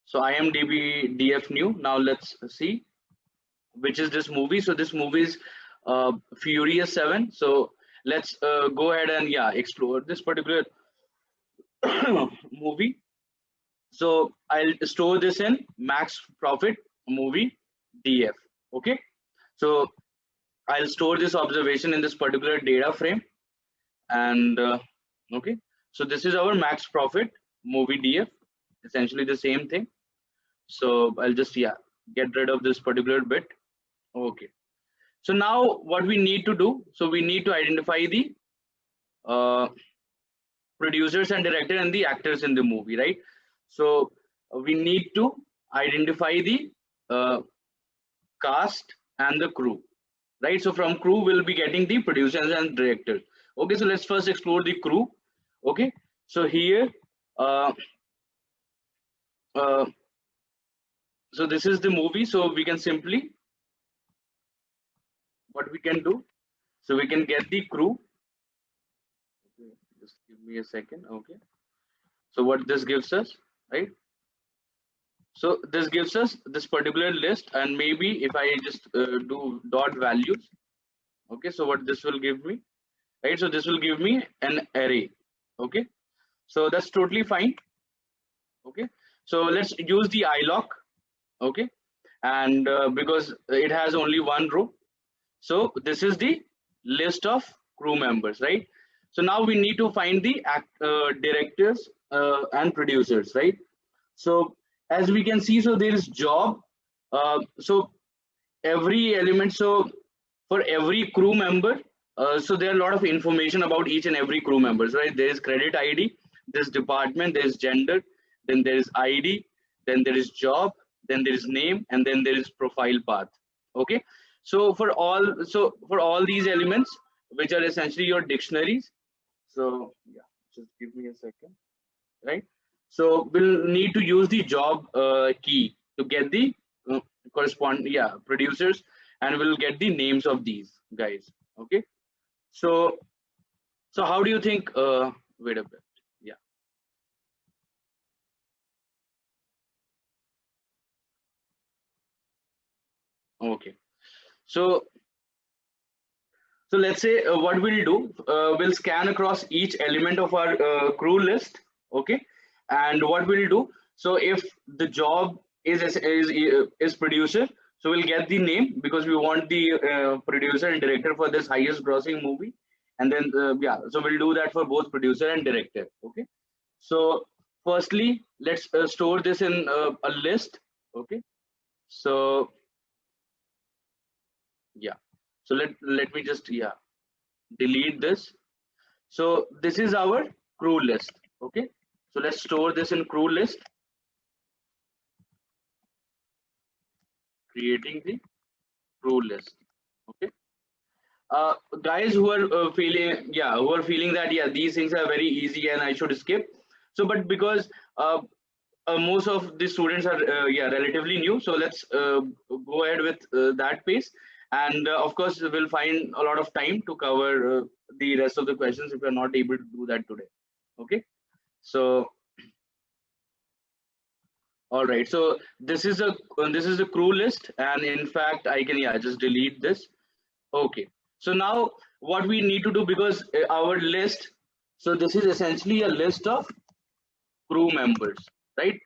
so IMDB DF new. Now let's see which is this movie. So this movie is Furious 7. So let's go ahead and yeah, explore this particular movie. So I'll store this in max profit movie DF. Okay, so I'll store this observation in this particular data frame, and okay, so this is our max profit movie DF, essentially the same thing. So I'll just yeah, get rid of this particular bit. Okay, so now what we need to do, so we need to identify the uh, producers and director and the actors in the movie, right? So we need to identify the uh, cast and the crew, right? So from crew we'll be getting the producers and directors. Okay, so let's first explore the crew. Okay, so here uh, uh, so this is the movie, so we can simply, what we can do, so we can get the crew. Okay, just give me a second. Okay, so what this gives us, right? So this gives us this particular list, and maybe if I just do dot values, okay, so what this will give me, right? So this will give me an array. Okay, so that's totally fine. Okay, so let's use the iloc. Okay, and because it has only one row, so this is the list of crew members, right? So now we need to find the directors and producers, right? So as we can see, so there is job. So every element, so for every crew member, so there are a lot of information about each and every crew members, right? There is credit ID, there's department, there's gender, then there is ID, then there is job, then there is name, and then there is profile path. Okay, so for all these elements, which are essentially your dictionaries, so yeah, just give me a second, right? So we'll need to use the job key to get the uh, correspond yeah producers, and we'll get the names of these guys. Okay, so how do you think? Wait a bit. Yeah. Okay. So let's say what we'll do, we'll scan across each element of our crew list. Okay, and what we'll do, so if the job is producer, so we'll get the name because we want the producer and director for this highest grossing movie, and then yeah, so we'll do that for both producer and director. Okay, so firstly let's store this in a list. Okay, so yeah, so let me just yeah, delete this. So this is our crew list. Okay, so let's store this in crew list, creating the crew list. Okay, uh, guys who are feeling yeah, who are feeling that yeah, these things are very easy and I should skip, so but because most of the students are yeah, relatively new, so let's go ahead with that pace, and of course we'll find a lot of time to cover the rest of the questions if we're not able to do that today. Okay, so all right, so this is a crew list, and in fact I can yeah, just delete this. Okay, so now what we need to do, because our list, so this is essentially a list of crew members, right?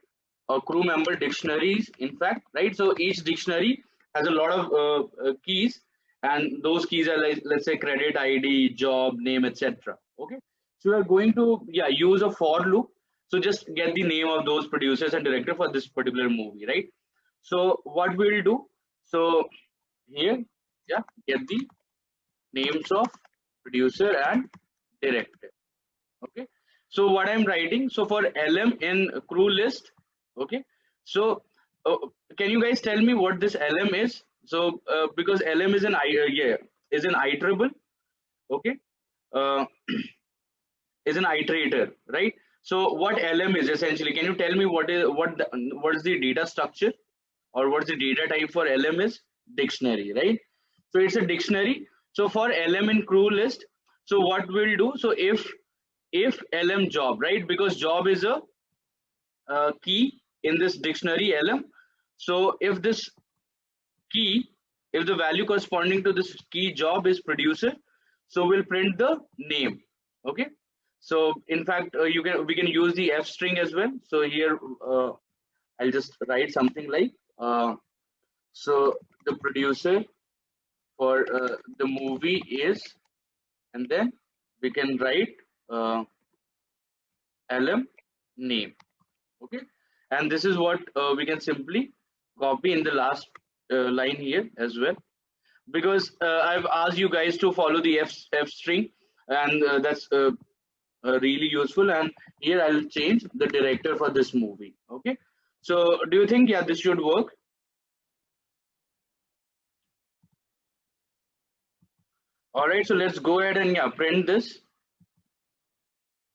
Or crew member dictionaries, in fact, right? So each dictionary has a lot of keys, and those keys are like, let's say, credit ID, job name, etc. Okay, so we are going to use a for loop. So just get the name of those producers and director for this particular movie, right? So what we'll do, so here, get the names of producer and director. Okay, so what I'm writing, so for LM in crew list. Okay, so uh, can you guys tell me what this LM is? So because LM is an is an iterable. Okay, uh, is an iterator, right? So what LM is essentially, can you tell me what is the data structure, or what's the data type for LM? Is dictionary, right? So it's a dictionary. So for LM in crew list, so what we'll do, so if LM job, right? Because job is a key in this dictionary LM. So if this key, if the value corresponding to this key job is producer, so we'll print the name. Okay, so in fact we can use the F string as well. So here I'll just write something like so the producer for the movie is, and then we can write LM name. Okay, and this is what we can simply copy in the last line here as well, because I've asked you guys to follow the F string, and that's really useful. And here I'll change the director for this movie. Okay, so do you think this should work? All right, so let's go ahead and print this.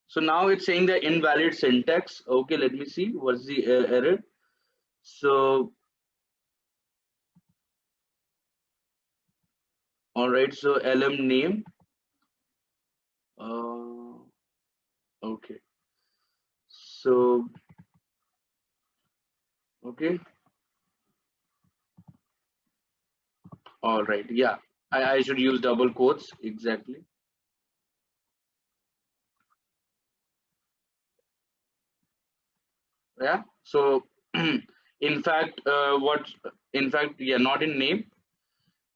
So now it's saying the invalid syntax. Okay, let me see what's the error. So all right, so LM name. Okay, so okay, all right, I should use double quotes, exactly. Yeah, so in fact not in name.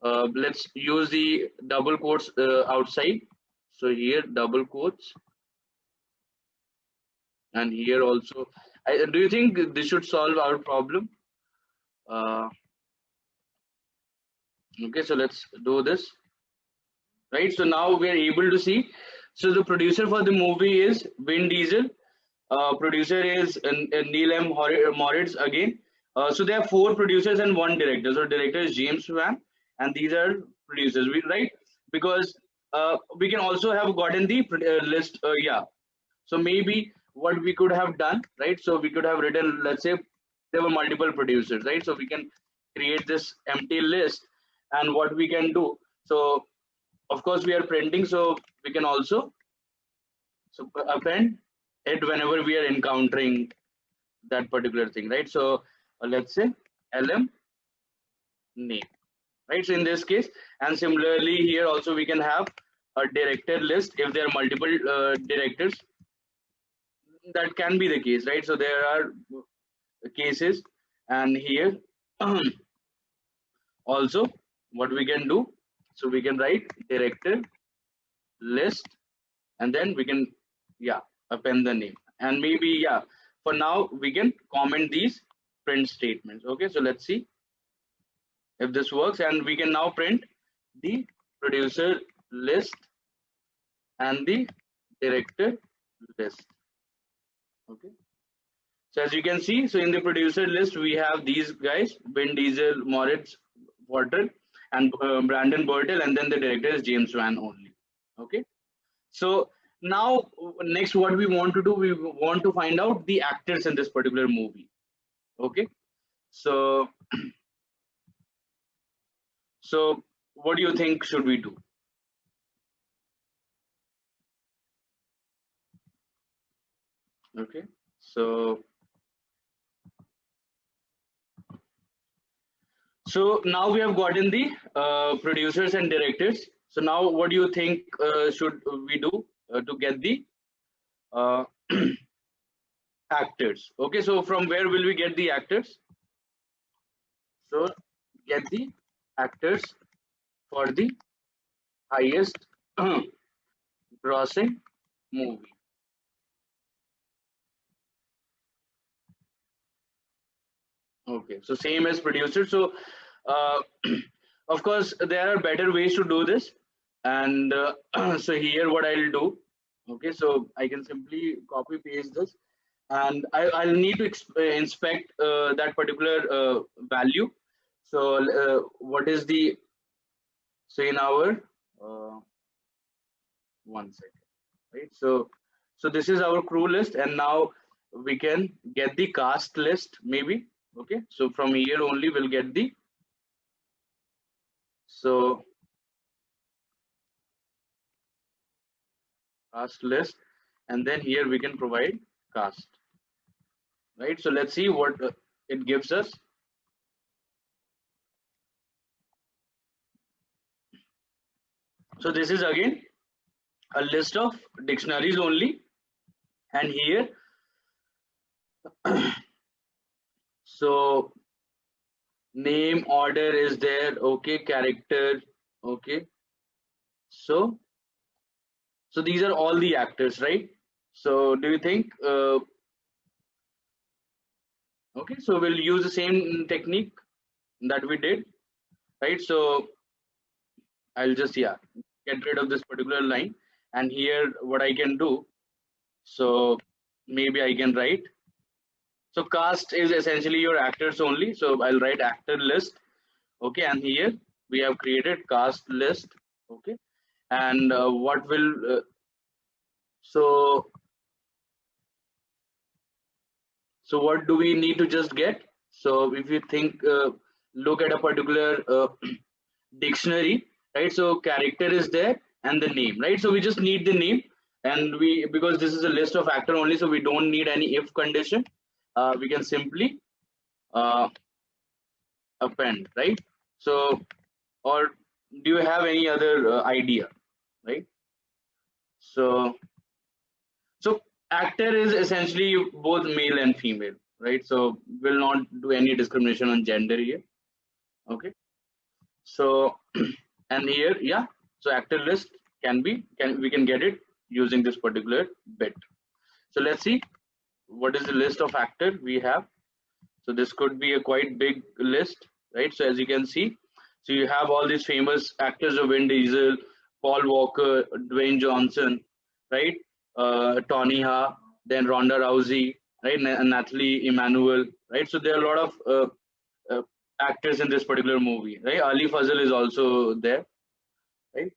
Let's use the double quotes outside. So here double quotes, and here also. Do you think this should solve our problem? Okay, so let's do this. Right, so now we are able to see. So the producer for the movie is Vin Diesel. Producer is Neil M. Moritz again. So there are four producers and one director. So director is James Van, and these are producers. Right, because we can also have gotten the list. So maybe what we could have done, right? So we could have written, let's say there were multiple producers, right? So we can create this empty list, and what we can do. So of course we are printing, so we can also append it whenever we are encountering that particular thing, right? So let's say LM name, right? So in this case, and similarly here also we can have a director list if there are multiple directors. That can be the case, right? So there are cases, and here also what we can do, so we can write director list, and then we can append the name, and maybe for now we can comment these print statements. Okay, so let's see if this works, and we can now print the producer list and the director list. Okay, so as you can see, so in the producer list we have these guys: Vin Diesel, Moritz Porter, and Brandon Bertel, and then the director is James Van only. Okay, so now next what we want to do, we want to find out the actors in this particular movie. Okay, so so what do you think should we do? Okay, so now we have gotten the producers and directors. So now what do you think should we do to get the uh, actors? Okay, so from where will we get the actors? So get the actors for the highest grossing movie. Okay, so same as producer. So, uh, of course, there are better ways to do this. And so here, what I'll do, okay, so I can simply copy paste this, and I'll need to inspect that particular value. So, what is the, so in our uh, one second, right? So this is our crew list, and now we can get the cast list maybe. Okay, so from here only we'll get the, so cast list, and then here we can provide cast, right? So let's see what it gives us. So this is again a list of dictionaries only, and here so name order is there, okay, character, okay, so these are all the actors, right? So do you think okay, so we'll use the same technique that we did, right? So I'll just, yeah, get rid of this particular line, and here what I can do, so maybe I can write, so cast is essentially your actors only, so I'll write actor list, okay, and here we have created cast list, okay, and what will so so what do we need to just get? So if you think look at a particular dictionary, right? So character is there and the name, right? So we just need the name, and we, because this is a list of actor only, so we don't need any if condition. We can simply uh, append, right? So, or do you have any other idea, right? So so actor is essentially both male and female, right? So we'll not do any discrimination on gender here. Okay. So and here, yeah. So actor list can be, we can get it using this particular bit. So let's see what is the list of actor we have. So this could be a quite big list, right? So as you can see, so you have all these famous actors of Vin Diesel, Paul Walker, Dwayne Johnson, right? Tony Ha, then Ronda Rousey, right? Natalie Emmanuel, right? So there are a lot of actors in this particular movie, right? Ali Fazal is also there, right?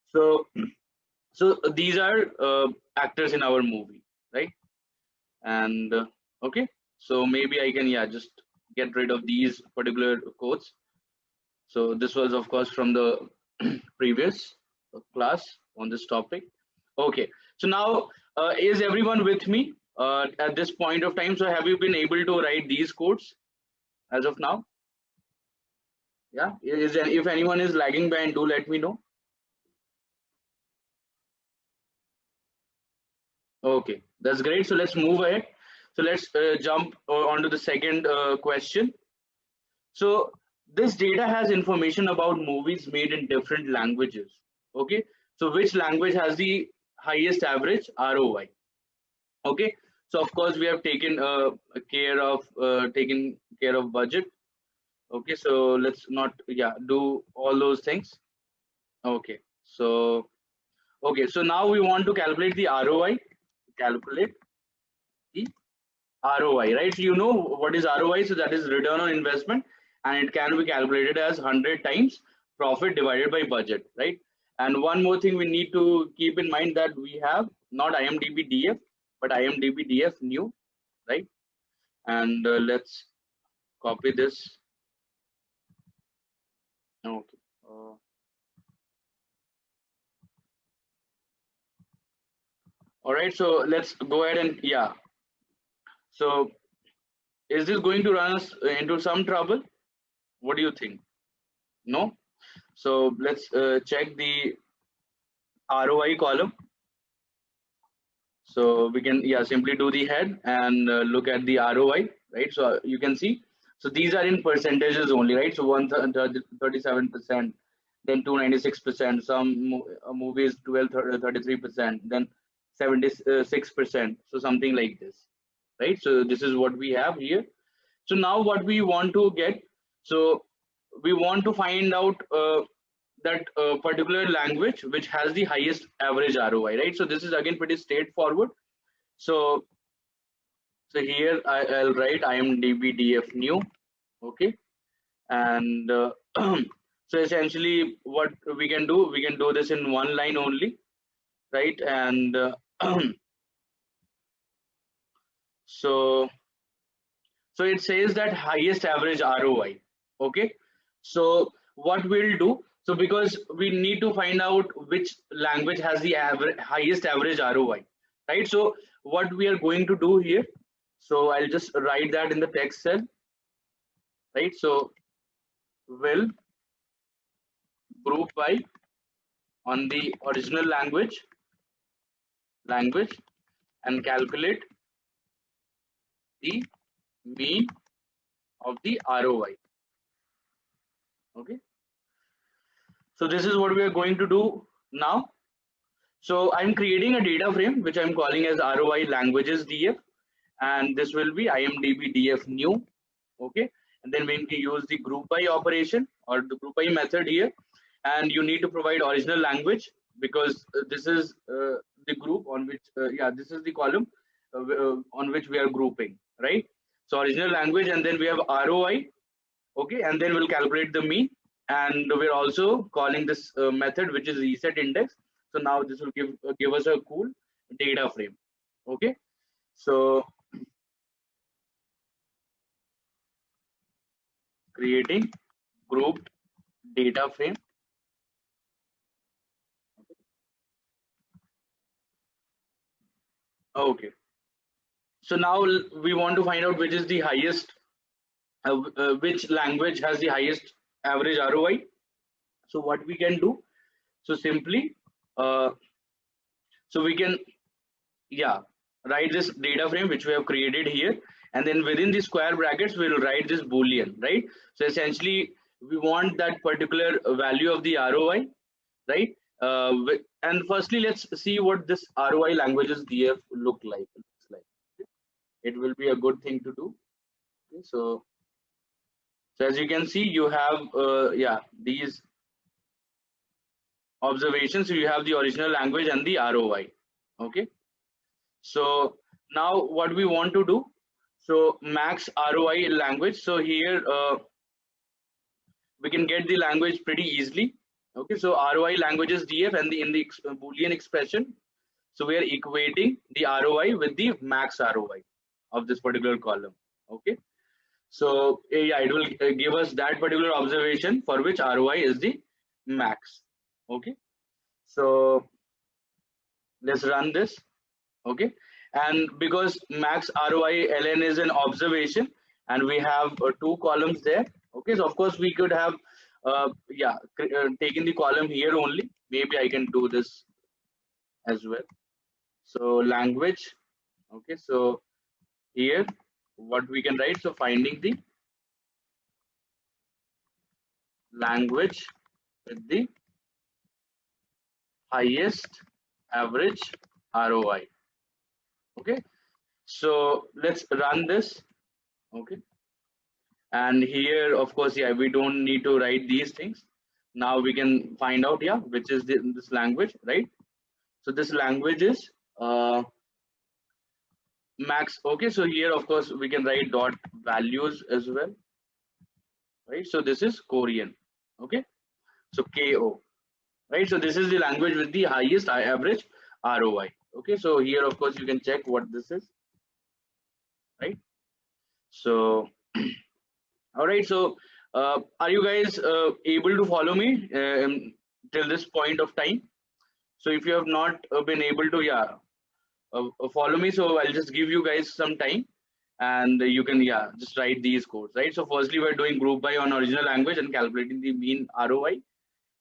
So so these are actors in our movie, right? And okay, so maybe I can, yeah, just get rid of these particular quotes. So this was of course from the previous class on this topic. Okay, so now is everyone with me at this point of time? So have you been able to write these codes as of now? Yeah, is there, if anyone is lagging behind, do let me know. Okay, that's great. So let's move ahead. So let's jump onto the second question. So this data has information about movies made in different languages. Okay, so which language has the highest average ROI? Okay, so of course we have taken taken care of budget. Okay, so let's not, yeah, do all those things. Okay, so okay, so now we want to calculate the ROI. Calculate the ROI, right? So you know what is ROI? So that is return on investment, and it can be calculated as 100 times profit divided by budget, right? And one more thing we need to keep in mind, that we have not IMDB DF, but IMDB DF new, right? And let's copy this. Okay. All right. So let's go ahead and, yeah. So is this going to run us into some trouble? What do you think? No. So let's check the ROI column. So we can, yeah, simply do the head and look at the ROI, right? So you can see, so these are in percentages only, right? So 137%, then 296%, some movies 33%, then 76%, so something like this, right? So this is what we have here. So now what we want to get, so we want to find out that particular language which has the highest average ROI, right? So this is again pretty straightforward. So here I'll write IMDB DF new, okay, and so essentially what we can do this in one line only, right? And so it says that highest average ROI, okay. So what we'll do, so because we need to find out which language has the highest average ROI, right? So what we are going to do here, so I'll just write that in the text cell, right? So will group by on the original language and calculate the mean of the ROI, okay. So this is what we are going to do now. So I'm creating a data frame which I'm calling as ROI languages DF, and this will be IMDB DF new, okay. And then we need to use the group by operation or the group by method here, and you need to provide original language because this is the group on which this is the column on which we are grouping, right? So original language, and then we have ROI, okay, and then we'll calculate the mean, and we're also calling this method which is reset index. So now this will give us a cool data frame, okay. So creating grouped data frame, okay. So now we want to find out which is the highest which language has the highest average ROI. So what we can do, so simply so we can write this data frame which we have created here, and then within the square brackets we'll write this boolean, right? So essentially we want that particular value of the ROI, right? And firstly let's see what this ROI languages DF looks like. It will be a good thing to do, okay. So as you can see, you have these observations. So you have the original language and the ROI, okay. So now what we want to do, so max ROI language. So here we can get the language pretty easily, okay. So ROI languages DF, and in the boolean expression, so we are equating the ROI with the max ROI of this particular column, okay. So it will give us that particular observation for which ROI is the max, okay. So let's run this, okay. And because max ROI ln is an observation, and we have two columns there, okay. So of course we could have taken the column here only. Maybe I can do this as well. So language, okay. So here what we can write, so finding the language with the highest average ROI, okay. So let's run this, okay. And here of course we don't need to write these things. Now we can find out which is this language, right? So this language is max, okay. So here of course we can write dot values as well, right? So this is Korean, okay. So KO, right? So this is the language with the highest average ROI, okay. So here of course you can check what this is, right? So all right, so are you guys able to follow me till this point of time? So if you have not been able to follow me, so I'll just give you guys some time, and you can just write these codes, right? So firstly we're doing group by on original language and calculating the mean ROI,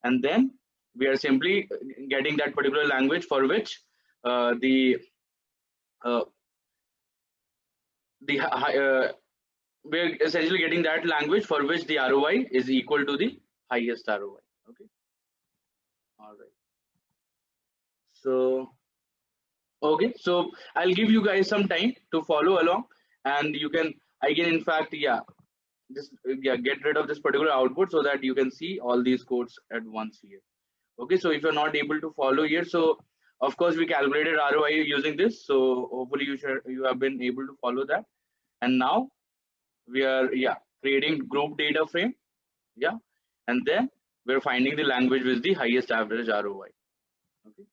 and then we are simply getting that particular language for which we're essentially getting that language for which the ROI is equal to the highest ROI, okay. All right. So okay, so I'll give you guys some time to follow along, and you can, I can in fact, yeah, just get rid of this particular output so that you can see all these codes at once here. Okay, so if you're not able to follow here, so of course we calculated ROI using this, so hopefully you have been able to follow that. And now we are, yeah, creating group data frame, yeah, and then we're finding the language with the highest average ROI. Okay.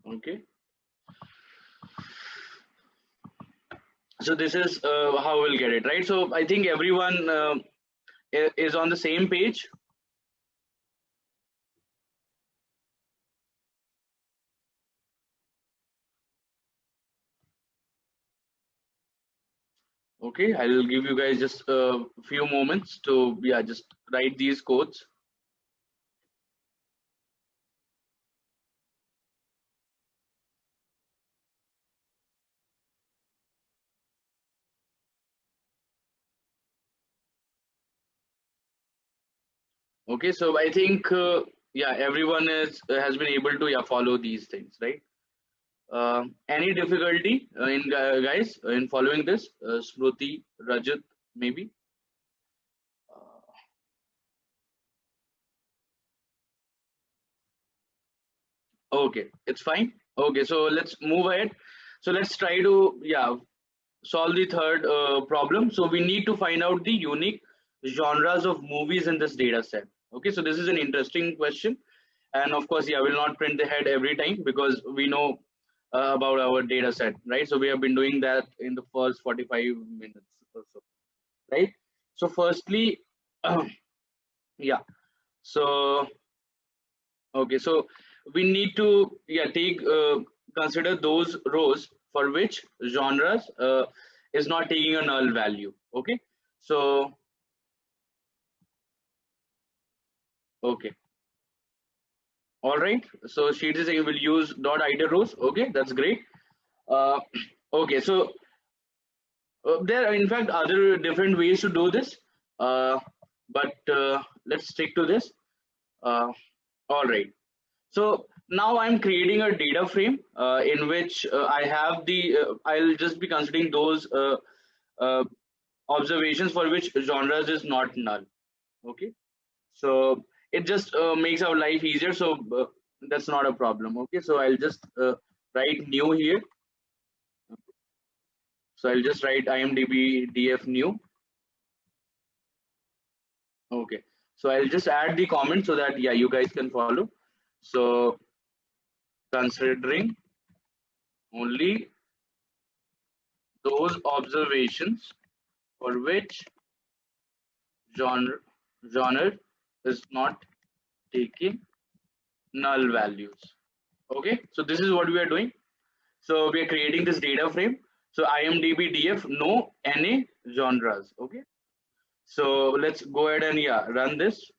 Okay. So this is how we'll get it, right? So I think everyone is on the same page. Okay, I'll give you guys just a few moments to, yeah, just write these codes. Okay, so I think yeah, everyone is has been able to, yeah, follow these things, right? Any difficulty in guys in following this? Smruti, Rajat, maybe. Okay, it's fine. Okay, so let's move ahead. So let's try to, yeah, solve the third problem. So we need to find out the unique genres of movies in this data set. Okay, so this is an interesting question. And of course, yeah, we'll not print the head every time because we know about our data set, right? So we have been doing that in the first 45 minutes or so, right? So firstly, yeah, so okay, so we need to, yeah, take consider those rows for which genres is not taking a null value. Okay, so okay, all right. So sheet is saying we'll use dot iter rows. Okay, that's great. Uh, okay, so there are in fact other different ways to do this, but let's stick to this. Uh, all right. So now I'm creating a data frame in which I have the, I'll just be considering those uh, observations for which genres is not null. Okay. So it just makes our life easier. So that's not a problem. Okay. So I'll just write new here. So I'll just write IMDB DF new. Okay. So I'll just add the comment so that, yeah, you guys can follow. So considering only those observations for which genre is not taking null values. Okay, so this is what we are doing. So we are creating this data frame. So IMDb DF no NA genres. Okay, so let's go ahead and, yeah, run this.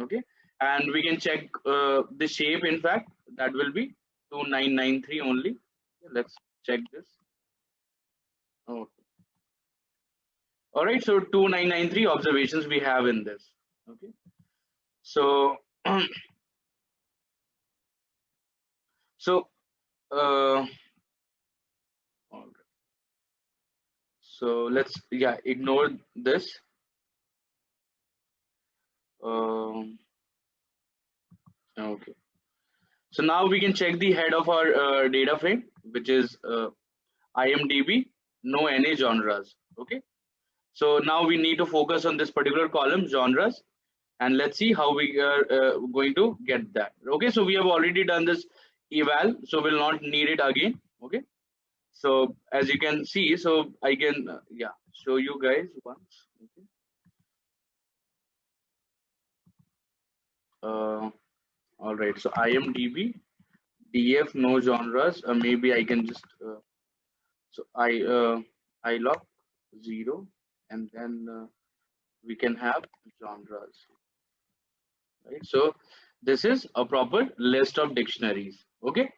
Okay, and we can check the shape. In fact, that will be 2993 only. Let's check this. Oh, all right, so 2993 observations we have in this. Okay, so so all right. So let's, yeah, ignore this. Um, okay, so now we can check the head of our data frame, which is IMDb no NA genres. Okay, so now we need to focus on this particular column genres, and let's see how we are going to get that. Okay, so we have already done this eval, so we'll not need it again. Okay, so as you can see, so I can yeah, show you guys once. Okay. All right, so IMDb DF no genres. Maybe I can just so I log 0, and then we can have genres. Right. So this is a proper list of dictionaries. Okay.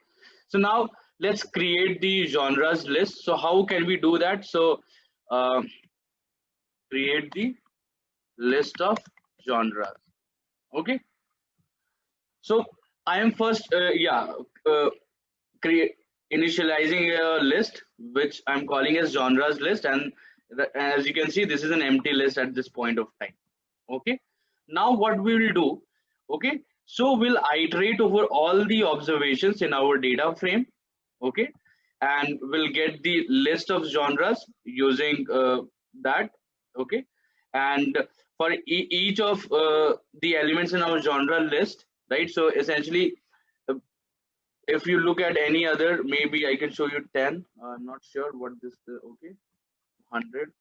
So now let's create the genres list. So how can we do that? So create the list of genres. Okay, so I am first uh, create initializing a list which I'm calling as genres list, and as you can see, this is an empty list at this point of time. Okay, now what we will do, okay, so we'll iterate over all the observations in our data frame. Okay, and we'll get the list of genres using that. Okay, and for each of the elements in our genre list, right? So essentially, uh, if you look at any other, maybe I can show you 10. I'm not sure what this okay, 100.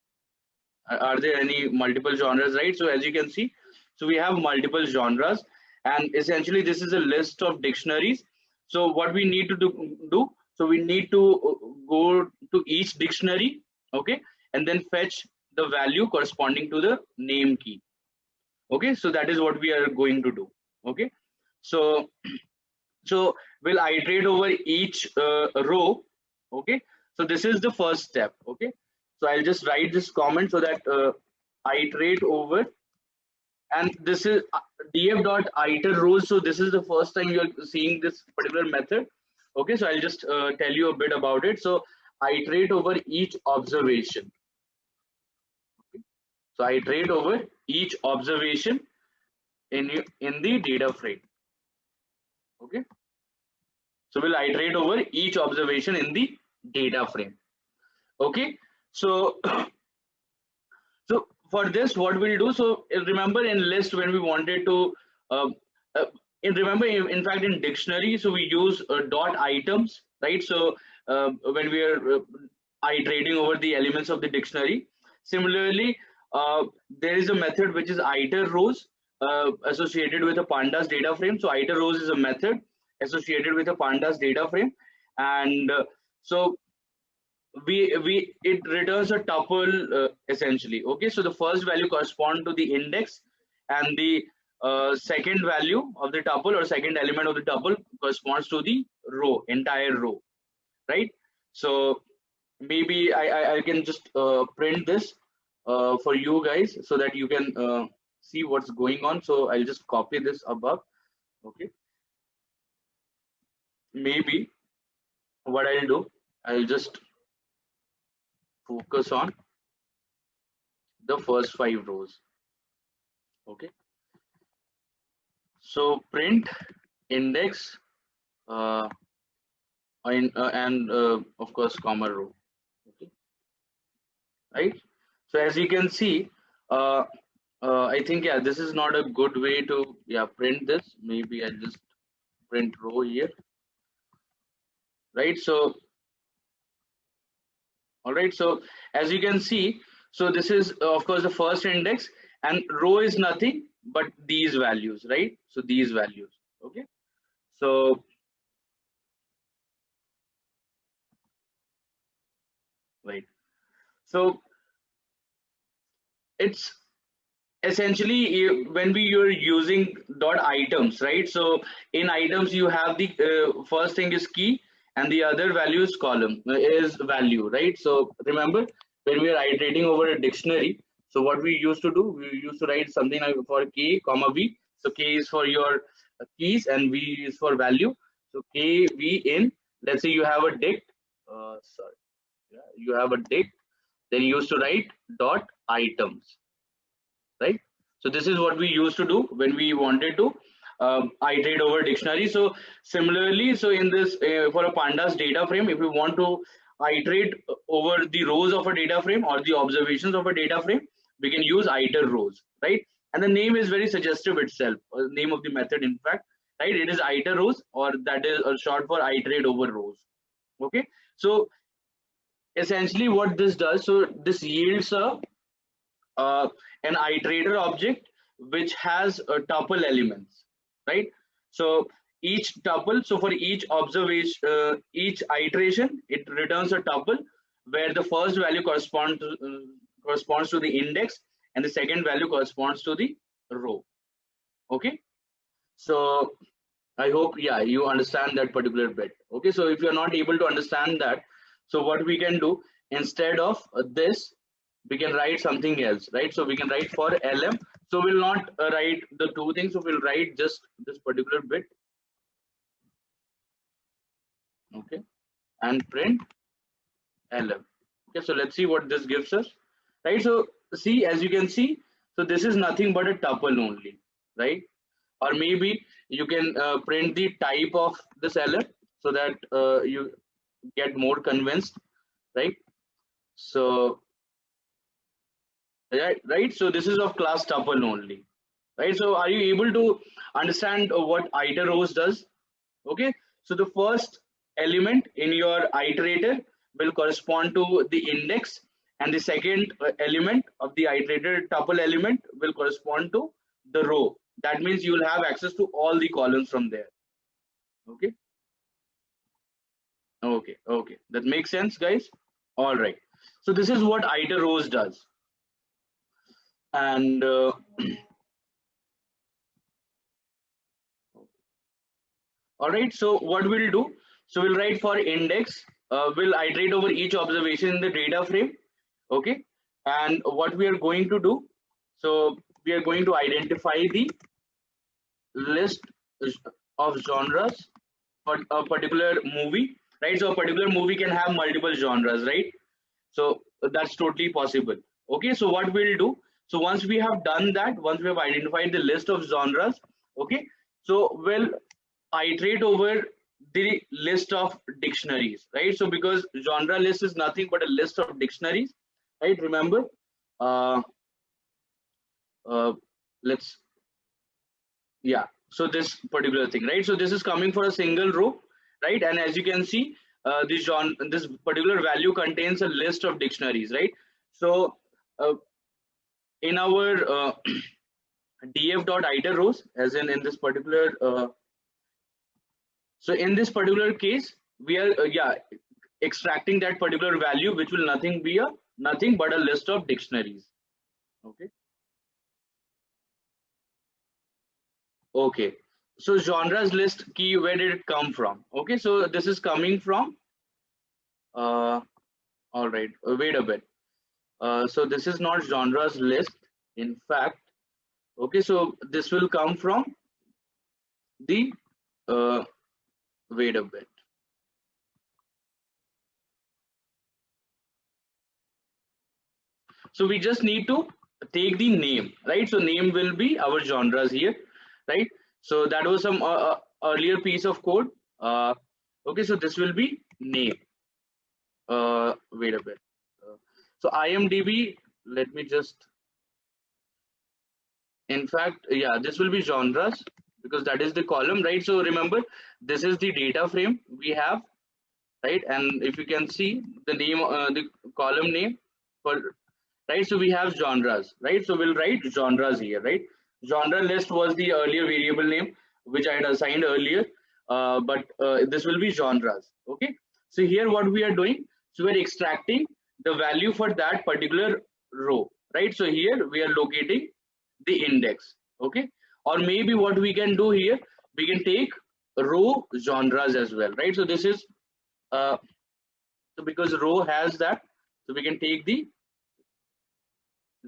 Are there any multiple genres, right? So as you can see, so we have multiple genres, and essentially this is a list of dictionaries. So what we need to do, so we need to go to each dictionary, okay, and then fetch the value corresponding to the name key. Okay, so that is what we are going to do. Okay, so so we'll iterate over each row. Okay, so this is the first step. Okay, so I'll just write this comment so that iterate over, and this is df dot iter rows. So this is the first time you're seeing this particular method. Okay, so I'll just tell you a bit about it. So iterate over each observation. Okay? So iterate over each observation in the data frame. Okay, so we'll iterate over each observation in the data frame. Okay, so so for this, what we'll do, so remember in list when we wanted to, uh, uh, remember in fact in dictionary, so we use dot items, right? So when we are iterating over the elements of the dictionary. Similarly, there is a method which is iter rows associated with a pandas data frame. So iter rows is a method associated with a pandas data frame, and so we it returns a tuple essentially. Okay, so the first value correspond to the index, and the second value of the tuple or second element of the tuple corresponds to the row, entire row, right? So maybe I can just print this for you guys so that you can see what's going on. So I'll just copy this above. Okay, maybe what I'll do, I'll just focus on the first 5 rows. Okay, so print index uh, and of course comma row. Okay, right? So as you can see, I think yeah, this is not a good way to print this. Maybe I'll just print row here, right? So all right, so as you can see, so this is of course the first index, and row is nothing but these values, right? So these values. Okay, so right, so it's essentially when you're using dot items, right? So in items you have the first thing is key, and the other values column is value, right? So remember when we are iterating over a dictionary, so what we used to do, we used to write something like for k comma v. So k is for your keys and v is for value. So k v in, let's say you have a dict, sorry, you have a dict, then you used to write dot items, right? So this is what we used to do when we wanted to iterate over dictionary. So similarly, so in this for a pandas data frame, if we want to iterate over the rows of a data frame or the observations of a data frame, we can use iter rows, right? And the name is very suggestive itself, name of the method in fact, right? It is iter rows, or that is short for iterate over rows. Okay, so essentially what this does, so this yields a an iterator object which has tuple elements, right? So each tuple, so for each observation, each iteration, it returns a tuple where the first value corresponds to the index, and the second value corresponds to the row. Okay, so I hope, yeah, you understand that particular bit. Okay, so if you're not able to understand that, so what we can do, instead of this, we can write something else, right? So we can write for lm. So we'll not write the two things, so we'll write just this particular bit. Okay, and print lm. Okay, so let's see what this gives us, right? So see, as you can see, so this is nothing but a tuple only, right? Or maybe you can print the type of this lm, so that you get more convinced, right? So right, so this is of class tuple only, right? So are you able to understand what iter rows does? Okay, so the first element in your iterator will correspond to the index, and the second element of the iterator tuple element will correspond to the row. That means you will have access to all the columns from there. Okay, okay, that makes sense, guys. All right, so this is what iter rows does. And all right, so what we'll do, so we'll write for index, we'll iterate over each observation in the data frame. Okay, and what we are going to do, so we are going to identify the list of genres for a particular movie, right? So a particular movie can have multiple genres, right? So that's totally possible. Okay, so what we'll do, so once we have done that, once we have identified the list of genres, okay, so we'll iterate over the list of dictionaries, right? So because genre list is nothing but a list of dictionaries, right? Remember, uh, uh, let's, yeah, so this particular thing, right? So this is coming for a single row, right? And as you can see, this particular value contains a list of dictionaries, right? So uh, in our df.iter rows, as in this particular so in this particular case, we are yeah, extracting that particular value, which will nothing but a list of dictionaries. Okay, okay, so genres list key, where did it come from? Okay, so this is coming from all right, wait a bit. So this is not genres list, in fact. Okay, so this will come from the uh, wait a bit. So we just need to take the name, right? So name will be our genres here, right? So that was some earlier piece of code. Okay, so this will be name. Wait a bit. So IMDB, let me just, in fact, yeah, this will be genres because that is the column, right? So remember, this is the data frame we have, right? And if you can see the name, the column name for, right? So we have genres, right? So we'll write genres here, right? Genre list was the earlier variable name which I had assigned earlier, but this will be genres. Okay, so here what we are doing, so we're extracting the value for that particular row, right? So here we are locating the index. Okay, or maybe what we can do here, we can take row genres as well, right? So this is so because row has that, so we can take the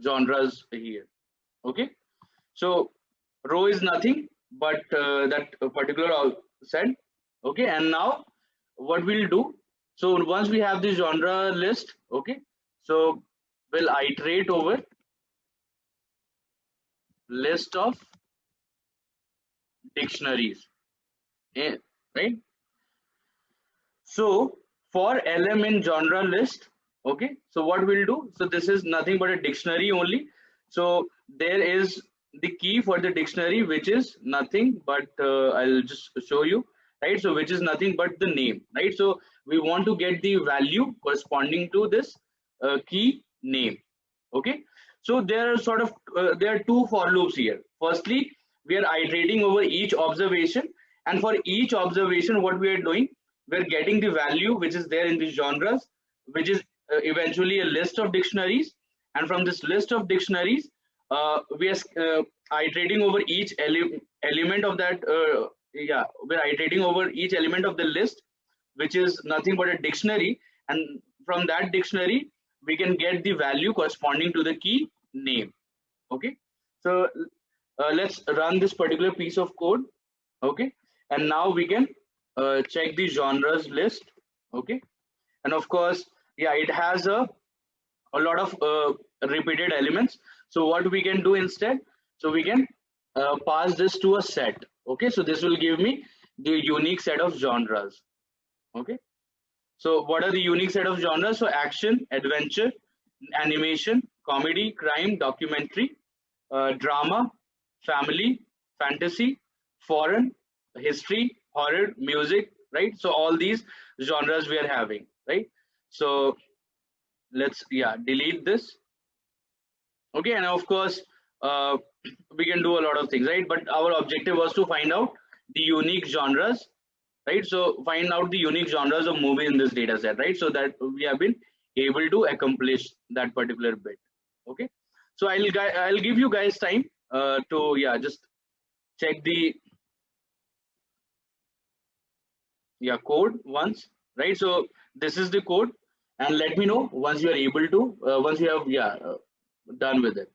genres here. Okay, so row is nothing but that particular set. Okay, and now what we'll do, so once we have the genre list, okay, so we'll iterate over list of dictionaries, right? So for lm in genre list, okay, so what we'll do, so this is nothing but a dictionary only. So there is the key for the dictionary, which is nothing but I'll just show you, right? So which is nothing but the name, right? So we want to get the value corresponding to this key name. Okay, so there are sort of there are two for loops here. Firstly, we are iterating over each observation, and for each observation what we are doing, we're getting the value which is there in the genres, which is eventually a list of dictionaries, and from this list of dictionaries we are iterating over each element of that yeah, we're iterating over each element of the list, which is nothing but a dictionary, and from that dictionary we can get the value corresponding to the key name. Okay, so let's run this particular piece of code. Okay, and now we can check the genres list. Okay, and of course, yeah, it has a lot of repeated elements. So what we can do instead, so we can pass this to a set. Okay, so this will give me the unique set of genres. Okay, so what are the unique set of genres? So action, adventure, animation, comedy, crime, documentary, drama, family, fantasy, foreign, history, horror, music, right? So all these genres we are having, right? So let's, yeah, delete this. Okay, and of course uh, we can do a lot of things, right? But our objective was to find out the unique genres, right? So find out the unique genres of movie in this data set, right? So that we have been able to accomplish that particular bit. Okay, so I'll give you guys time to, yeah, just check the, yeah, code once, right? So this is the code, and let me know once you are able to, once you have, yeah, done with it.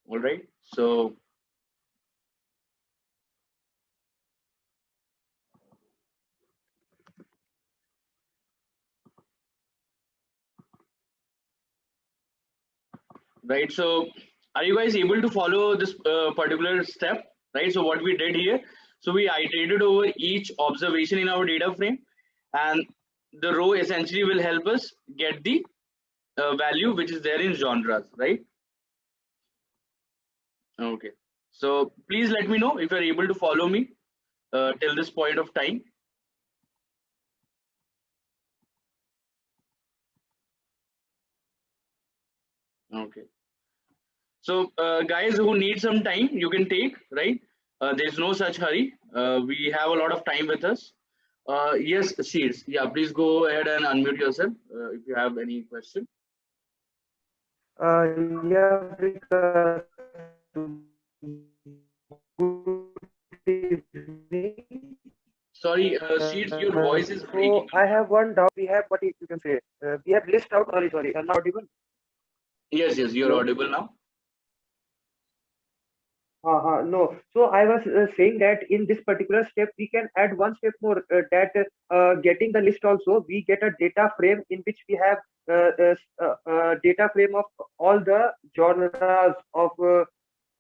All right, so right, so are you guys able to follow this particular step, right? So what we did here, so we iterated over each observation in our data frame, and the row essentially will help us get the value which is there in genres, right? Okay, so please let me know if you're able to follow me till this point of time. Okay, so guys who need some time, you can take, right? There's no such hurry. We have a lot of time with us. Yes, Shears. Yeah, please go ahead and unmute yourself if you have any question. Yeah, because good evening. Sorry, Shears, your voice is breaking So up. I have one doubt. We have what you can say. We have list out. Sorry. Am I audible? Yes, yes, you're Hello. audible now. No. So I was saying that in this particular step, we can add one step more. That getting the list also, we get a data frame in which we have data frame of all the genres of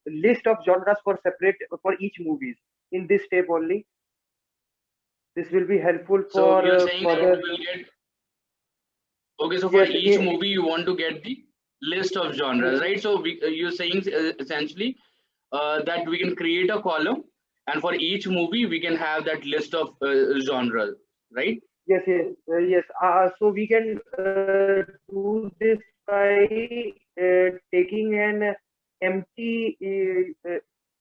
list of genres for separate for each movies. In this step only, this will be helpful So for you're saying that further. you will get, okay, so for Yes, each movie, you want to get the list of genres, right? So you're saying essentially that we can create a column, and for each movie, we can have that list of genres, right? yes. So we can do this by taking an empty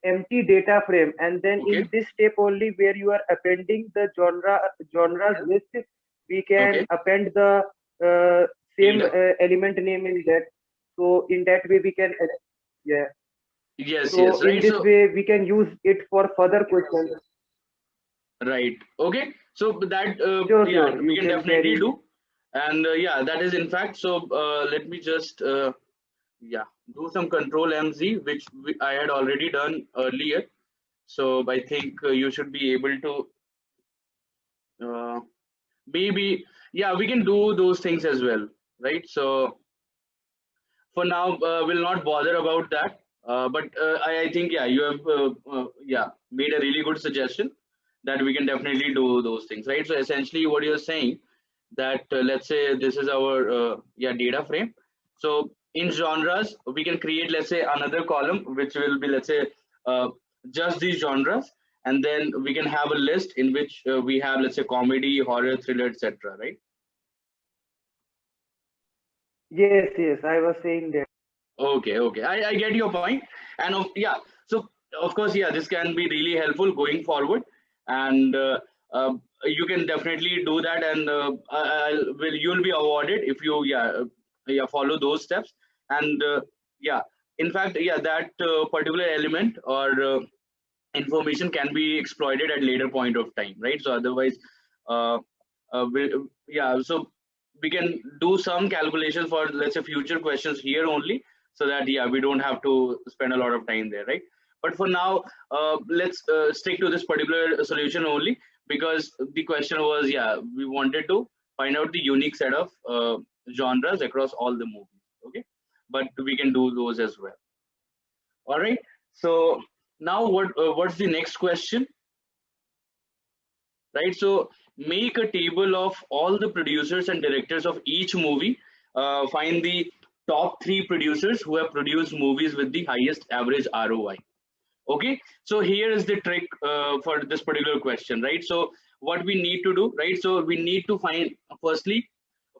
empty data frame, and then Okay, in this step only where you are appending the genres list, we can okay, append the same data. element name in that. So in that way we can yeah. Yes, So yes, in right. this So way we can use it for further questions. right. Okay. So that, yeah, Sure. we You can can definitely carry. do. And yeah, that is in fact. So let me just, yeah, do some control MZ, which I had already done earlier. So I think you should be able to, maybe, yeah, we can do those things as well, right? So for now, we'll not bother about that. But I think, yeah, you have, yeah, made a really good suggestion that we can definitely do those things, right? So essentially, what you're saying that, let's say this is our, yeah, data frame. So in genres, we can create, let's say, another column which will be, let's say, uh, just these genres, and then we can have a list in which we have, let's say, comedy, horror, thriller, etc. Right? Yes. I was saying that. Okay, okay. I get your point. And yeah, so of course, yeah, this can be really helpful going forward, and you can definitely do that, and you'll be awarded if you yeah follow those steps, and yeah, in fact, yeah, that particular element or information can be exploited at later point of time, right? So otherwise, uh, yeah, so we can do some calculations for, let's say, future questions here only, so that yeah, we don't have to spend a lot of time there, right? But for now, let's stick to this particular solution only, because the question was, yeah, we wanted to find out the unique set of genres across all the movies. Okay, but we can do those as well. All right. So now what's the next question, right? So make a table of all the producers and directors of each movie. Find the top three producers who have produced movies with the highest average ROI. Okay, so here is the trick for this particular question, right? So what we need to do, right? So we need to find, firstly,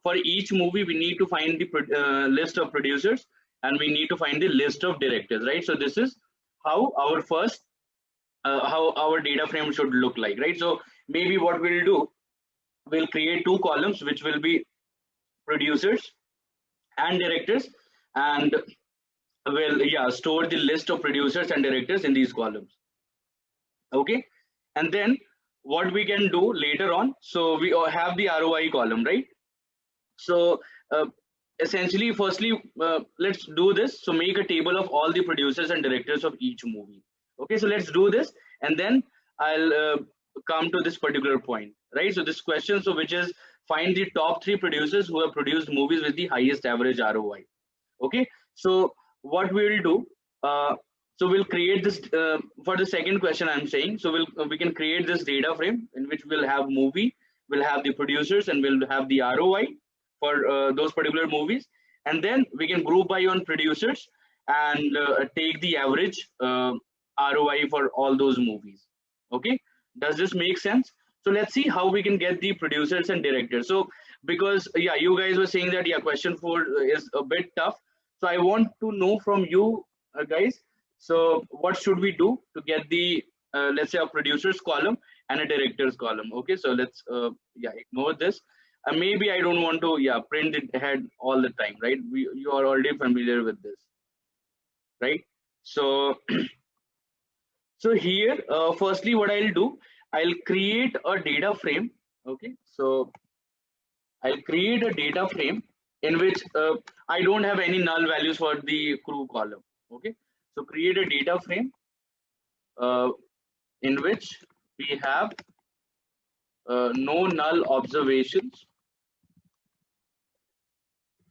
for each movie we need to find the list of producers, and we need to find the list of directors, right? So this is how our first how our data frame should look like, right? So maybe what we'll do, we'll create two columns which will be producers and directors, and we'll yeah store the list of producers and directors in these columns. Okay, and then what we can do later on, so we all have the ROI column, right? So essentially, firstly, let's do this. So make a table of all the producers and directors of each movie. Okay, so let's do this, and then I'll come to this particular point, right? So this question, so which is find the top three producers who have produced movies with the highest average ROI. Okay, so what we will do, so we'll create this for the second question I'm saying. So we can create this data frame in which we'll have movie, we'll have the producers, and we'll have the ROI for those particular movies, and then we can group by on producers and take the average ROI for all those movies. Okay, does this make sense? So let's see how we can get the producers and directors. So because yeah, you guys were saying that yeah, question 4 is a bit tough, so I want to know from you guys, so what should we do to get the let's say a producers column and a directors column. Okay, so let's yeah, ignore this. Maybe I don't want to yeah print it ahead all the time, right? You are already familiar with this, right? So so here firstly what I'll do, I'll create a data frame. Okay, so I'll create a data frame in which I don't have any null values for the crew column. Okay, so create a data frame uh, in which we have no null observations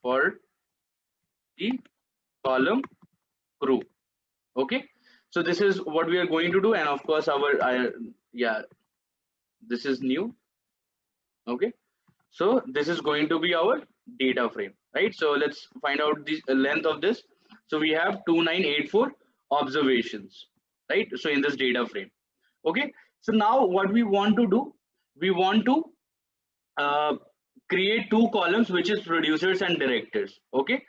for the column crew. Okay, so this is what we are going to do, and of course our yeah, this is new. Okay, so this is going to be our data frame, right? So let's find out the length of this. So we have 2984 observations, right? So in this data frame. Okay, so now what we want to do, we want to create two columns, which is producers and directors. Okay,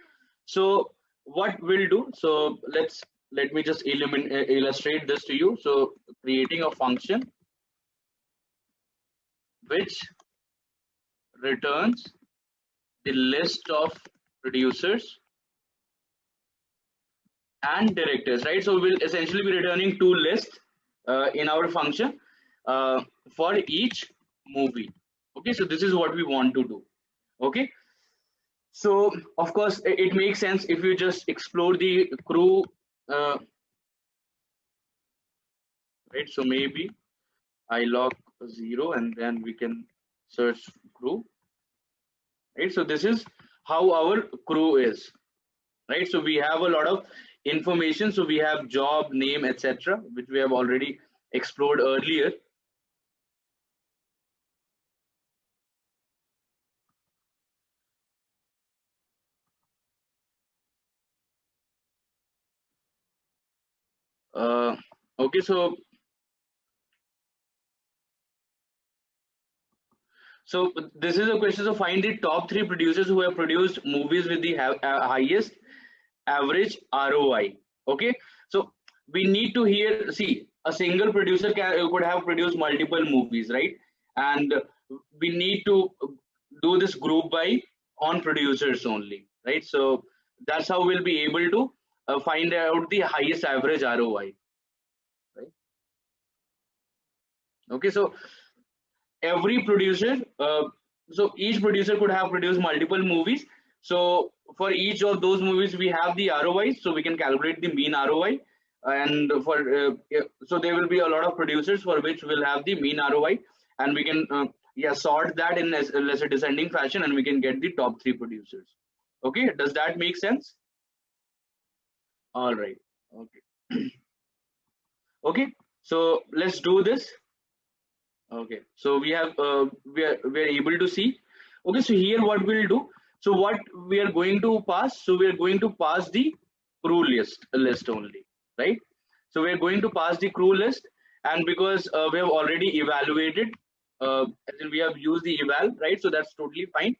so what we'll do, so let me just illustrate this to you. So creating a function which returns the list of producers and directors, right? So we'll essentially be returning two lists in our function for each movie. Okay, so this is what we want to do. Okay, so of course it makes sense if you just explore the crew, right? So maybe I log 0 and then we can search crew, right? So this is how our crew is, right? So we have a lot of information. So we have job, name, etc., which we have already explored earlier. Okay, so this is a question. So find the top three producers who have produced movies with the highest average ROI. Okay, so we need to here see a single producer could have produced multiple movies, right? And we need to do this group by on producers only, right? So that's how we'll be able to find out the highest average ROI, right? Okay, so every producer, so each producer could have produced multiple movies. So for each of those movies, we have the ROI, so we can calculate the mean ROI. And for so there will be a lot of producers for which we'll have the mean ROI, and we can yeah, sort that in lesser descending fashion, and we can get the top 3 producers. Okay, does that make sense? All right. Okay. Okay. So let's do this. Okay, so we have we are able to see. Okay, so here what we'll do. So what we are going to pass. So we are going to pass the crew list only, right? So we are going to pass the crew list, and because we have already evaluated, as in we have used the eval, right? So that's totally fine.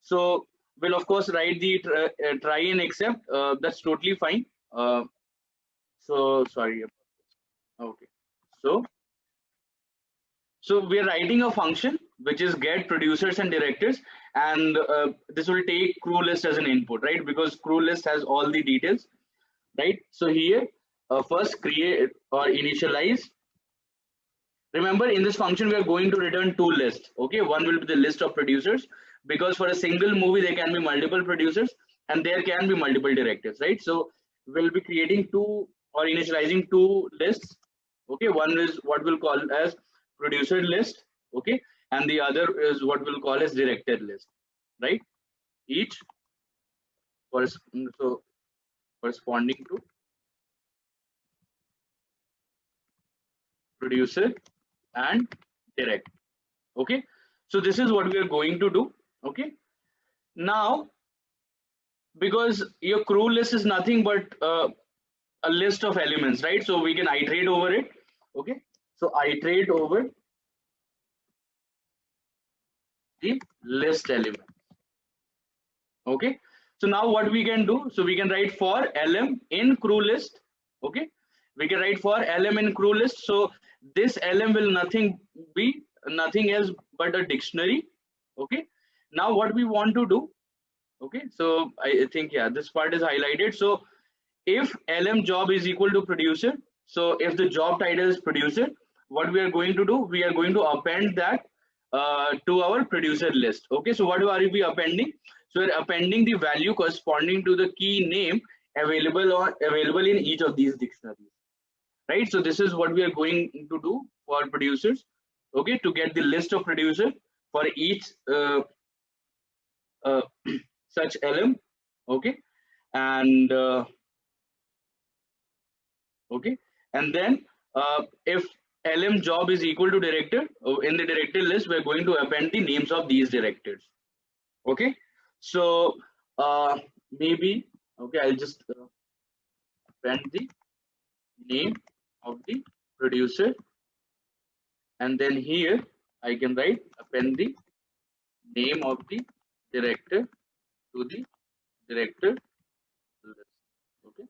So we'll of course write the try and except. That's totally fine. So sorry. Okay, so. So we are writing a function which is get producers and directors, and this will take crew list as an input, right? Because crew list has all the details, right? So here, first create or initialize. Remember, in this function, we are going to return 2 lists. Okay, one will be the list of producers, because for a single movie there can be multiple producers and there can be multiple directors, right? So we'll be creating 2 or initializing 2 lists. Okay, one is what we'll call as producer list, okay, and the other is what we'll call as director list, right? Each so corresponding to producer and direct. Okay, so this is what we are going to do. Okay, now because your crew list is nothing but a list of elements, right? So we can iterate over it. Okay, so iterate over the list element. Okay, so now what we can do, so we can write for lm in crew list. Okay, we can write for lm in crew list. So this lm will be nothing else but a dictionary. Okay, now what we want to do, okay, so I think, yeah, this part is highlighted. So if lm job is equal to producer, so if the job title is producer, what we are going to do, we are going to append that to our producer list. Okay, so what are we appending? So we're appending the value corresponding to the key name available in each of these dictionaries, right? So this is what we are going to do for producers. Okay, to get the list of producer for each uh, such lm. Okay, and okay, and then if lm job is equal to director, in the director list we're going to append the names of these directors. Okay, so maybe, okay, I'll just append the name of the producer, and then here I can write append the name of the director to the director list. Okay,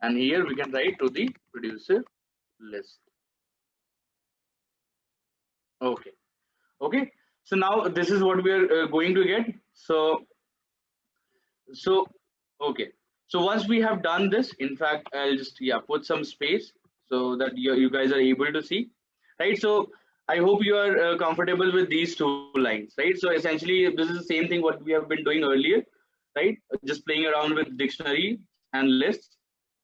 and here we can write to the producer list. Okay, okay, so now this is what we are going to get. So okay, so once we have done this, in fact I'll just, yeah, put some space so that you guys are able to see, right? So I hope you are comfortable with these 2 lines, right? So essentially this is the same thing what we have been doing earlier, right? Just playing around with dictionary and lists.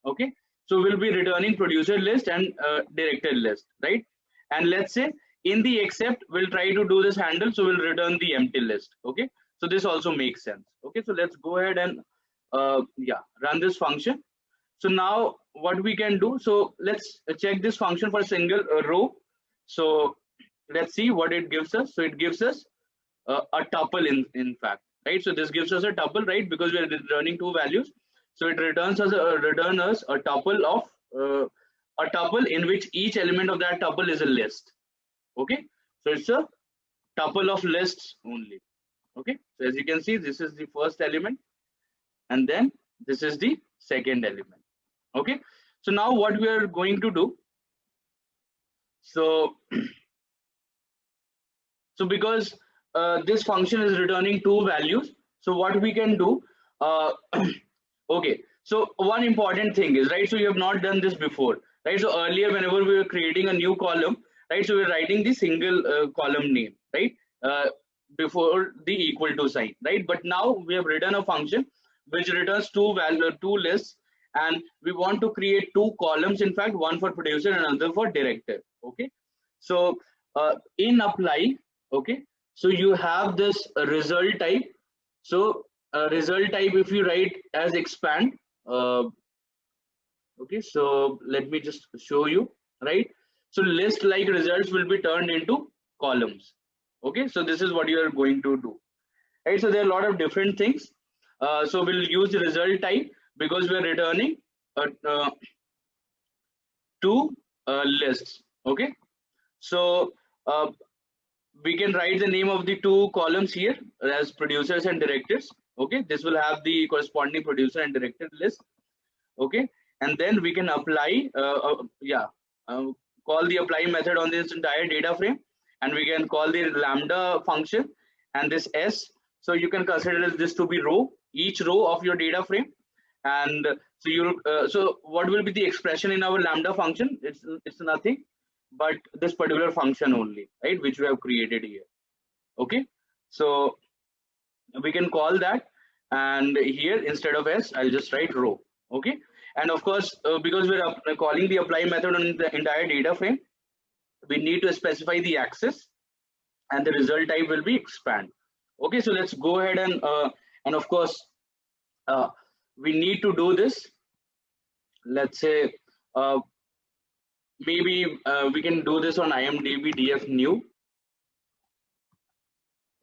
Okay, so we'll be returning producer list and director list, right? And let's say in the except we'll try to do this handle, so we'll return the empty list. Okay, so this also makes sense. Okay, so let's go ahead and yeah, run this function. So now what we can do, so let's check this function for a single row. So let's see what it gives us. So it gives us a tuple in fact, right? So this gives us a tuple, right? Because we are returning 2 values, so it returns us a tuple of a tuple in which each element of that tuple is a list. Okay, so it's a tuple of lists only. Okay, so as you can see, this is the first element, and then this is the second element. Okay, So now what we are going to do, so because this function is returning two values, so what we can do, uh, okay, so one important thing is, right, so you have not done this before, right? So earlier whenever we were creating a new column, right, so we're writing the single column name, right, uh, before the equal to sign, right? But now we have written a function which returns two lists, and we want to create two columns, in fact one for producer and another for director. Okay, so in apply, okay, so you have this result type. So result type, if you write as expand, uh, okay, so let me just show you, right? So list like results will be turned into columns. Okay, so this is what you are going to do, right? So there are a lot of different things. So we'll use the result type because we're returning uh, two lists. Okay, so uh, we can write the name of the two columns here as producers and directors. Okay, this will have the corresponding producer and director list. Okay, and then we can apply uh, call the apply method on this entire data frame, and we can call the lambda function and this s. So you can consider this to be row, each row of your data frame. And so you so what will be the expression in our lambda function? It's nothing but this particular function only, right, which we have created here. Okay, so we can call that, and here instead of s I'll just write row. Okay, and of course because we're calling the apply method on the entire data frame, we need to specify the access, and the result type will be expand. Okay, so let's go ahead and of course uh, we need to do this. Let's say uh, maybe we can do this on IMDB df new.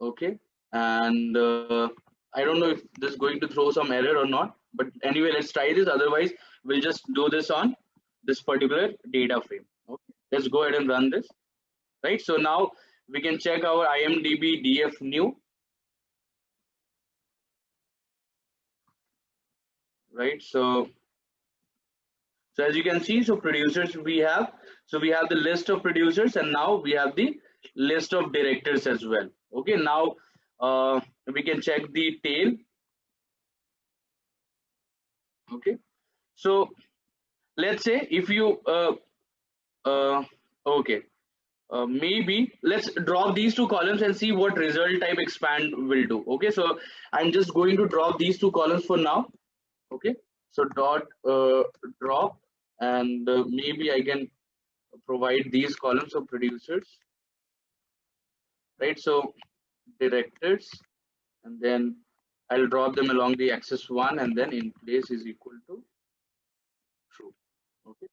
Okay, and I don't know if this is going to throw some error or not, but anyway, let's try this. Otherwise we'll just do this on this particular data frame. Okay, let's go ahead and run this, right? So now we can check our IMDB df new, right? So as you can see, so producers we have, so we have the list of producers, and now we have the list of directors as well. Okay, now we can check the tail. Okay, so let's say if you okay, maybe let's drop these two columns and see what result type expand will do. Okay, so I'm just going to drop these two columns for now. Okay, so dot drop, and maybe I can provide these columns of producers, right? So directors, and then I'll drop them along the axis 1, and then in place is equal to true. Okay,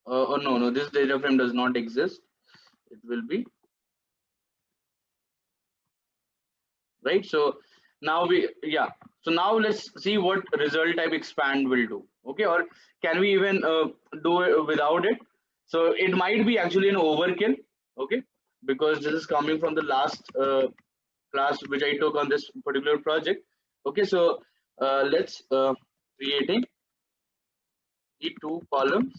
oh no, this data frame does not exist. It will be right. So now so now let's see what result type expand will do. Okay, or can we even do it without it? So it might be actually an overkill. Okay, because this is coming from the last class which I took on this particular project. Okay, so let's creating the two columns,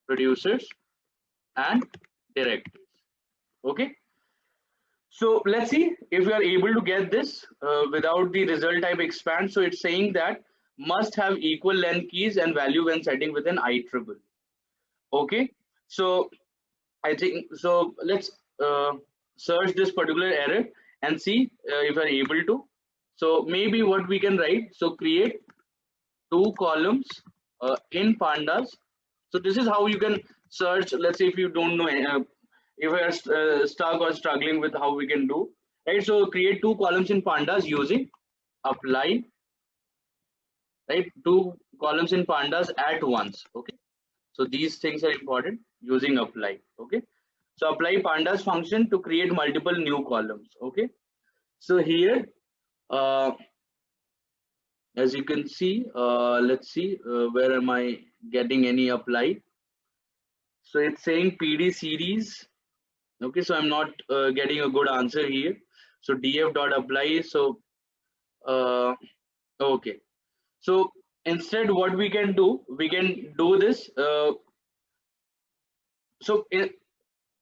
producers and directors. Okay, so let's see if we are able to get this without the result type expand. So it's saying that must have equal length keys and value when setting with an IEEE. Okay, so I think so. Let's search this particular error and see if we are able to. So maybe what we can write. So create two columns in pandas. So this is how you can search. Let's say if you don't know, if we are stuck or struggling with how we can do, right? So create two columns in pandas using apply, right? Two columns in pandas at once. Okay, so these things are important using apply. Okay, so apply pandas function to create multiple new columns. Okay, so here as you can see, let's see where am I getting any apply. So it's saying PD series. Okay, so I'm not getting a good answer here. So df dot apply. So okay, so instead what we can do this. So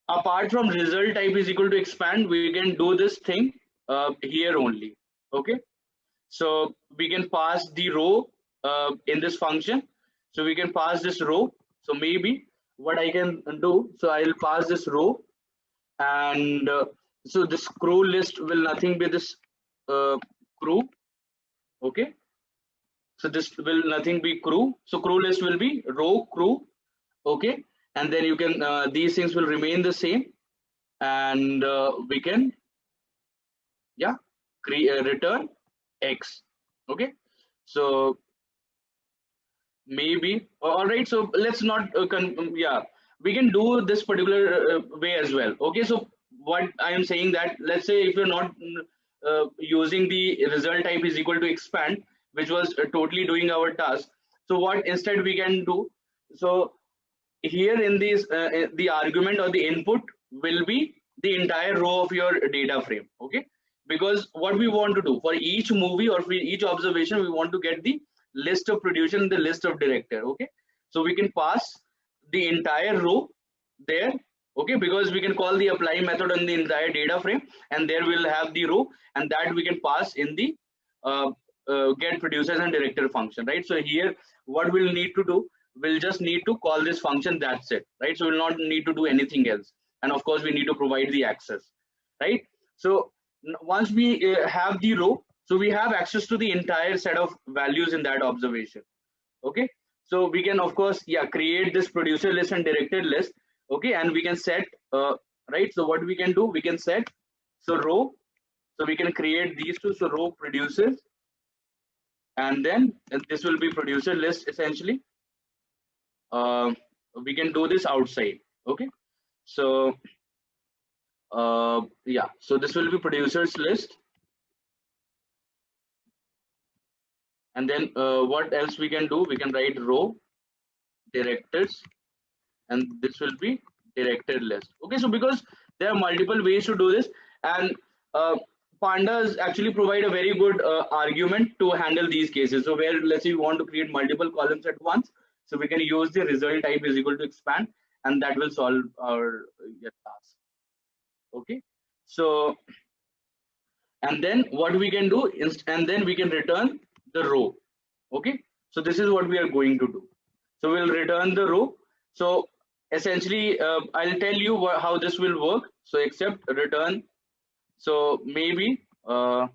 apart from result type is equal to expand, we can do this thing here only. Okay, so we can pass the row in this function. So we can pass this row. So maybe what I can do, so I'll pass this row, and so this crew list will nothing be this crew. Okay, so this will nothing be crew. So crew list will be row crew. Okay, and then you can these things will remain the same, and we can, yeah, return x. Okay, so maybe, all right, so let's not yeah, we can do this particular way as well. Okay, so what I am saying, that let's say if you're not using the result type is equal to expand, which was totally doing our task, so what instead we can do, so here in this the argument or the input will be the entire row of your data frame. Okay, because what we want to do for each movie or for each observation, we want to get the list of producer and the list of director. Okay, so we can pass the entire row there. Okay, because we can call the apply method on the entire data frame, and there we'll have the row, and that we can pass in the uh, get producers and director function, right? So here what we'll need to do, we'll just need to call this function, that's it, right? So we'll not need to do anything else, and of course we need to provide the access, right? So once we have the row, so we have access to the entire set of values in that observation. Okay, so we can of course, yeah, create this producer list and director list. Okay, and we can set right, so what we can do, we can set, so row, so we can create these two, so row producers, and then this will be producer list essentially. uh, we can do this outside. Okay, so yeah, so this will be producers list, and then what else we can do, we can write row directors, and this will be directed list. Okay, so because there are multiple ways to do this, and uh, pandas actually provide a very good argument to handle these cases. So where let's say you want to create multiple columns at once, so we can use the result type is equal to expand, and that will solve our task. Okay, so and then what we can do is, and then we can return the row. Okay, so this is what we are going to do. So we'll return the row. So essentially I'll tell you how this will work. So except return, so maybe right,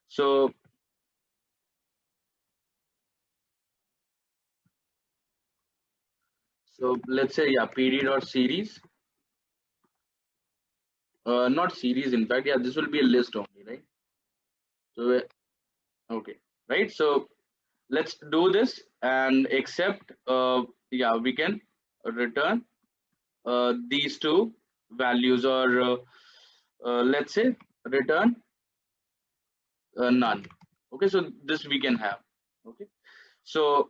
so let's say, yeah, pd dot series, not series, in fact, yeah, this will be a list only, right? So okay, right, so let's do this, and except yeah, we can return these two values, or let's say return none. Okay, so this we can have. Okay, so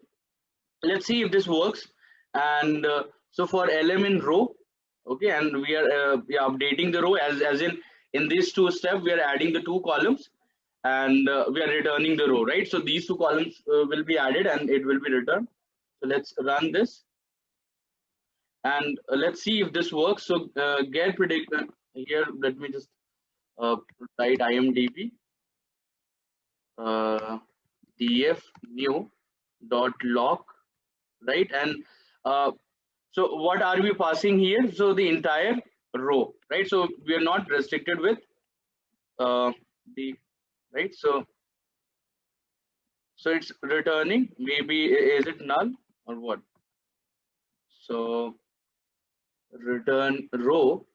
let's see if this works. And so for lm in row, okay, and we are updating the row, as in these two steps we are adding the two columns, and we are returning the row, right? So these two columns will be added and it will be returned. So let's run this, and let's see if this works. So get predict here, let me just write IMDB df new dot lock, right? And so what are we passing here? So the entire row, right? So we are not restricted with the, right? So it's returning, maybe is it null or what? So return row,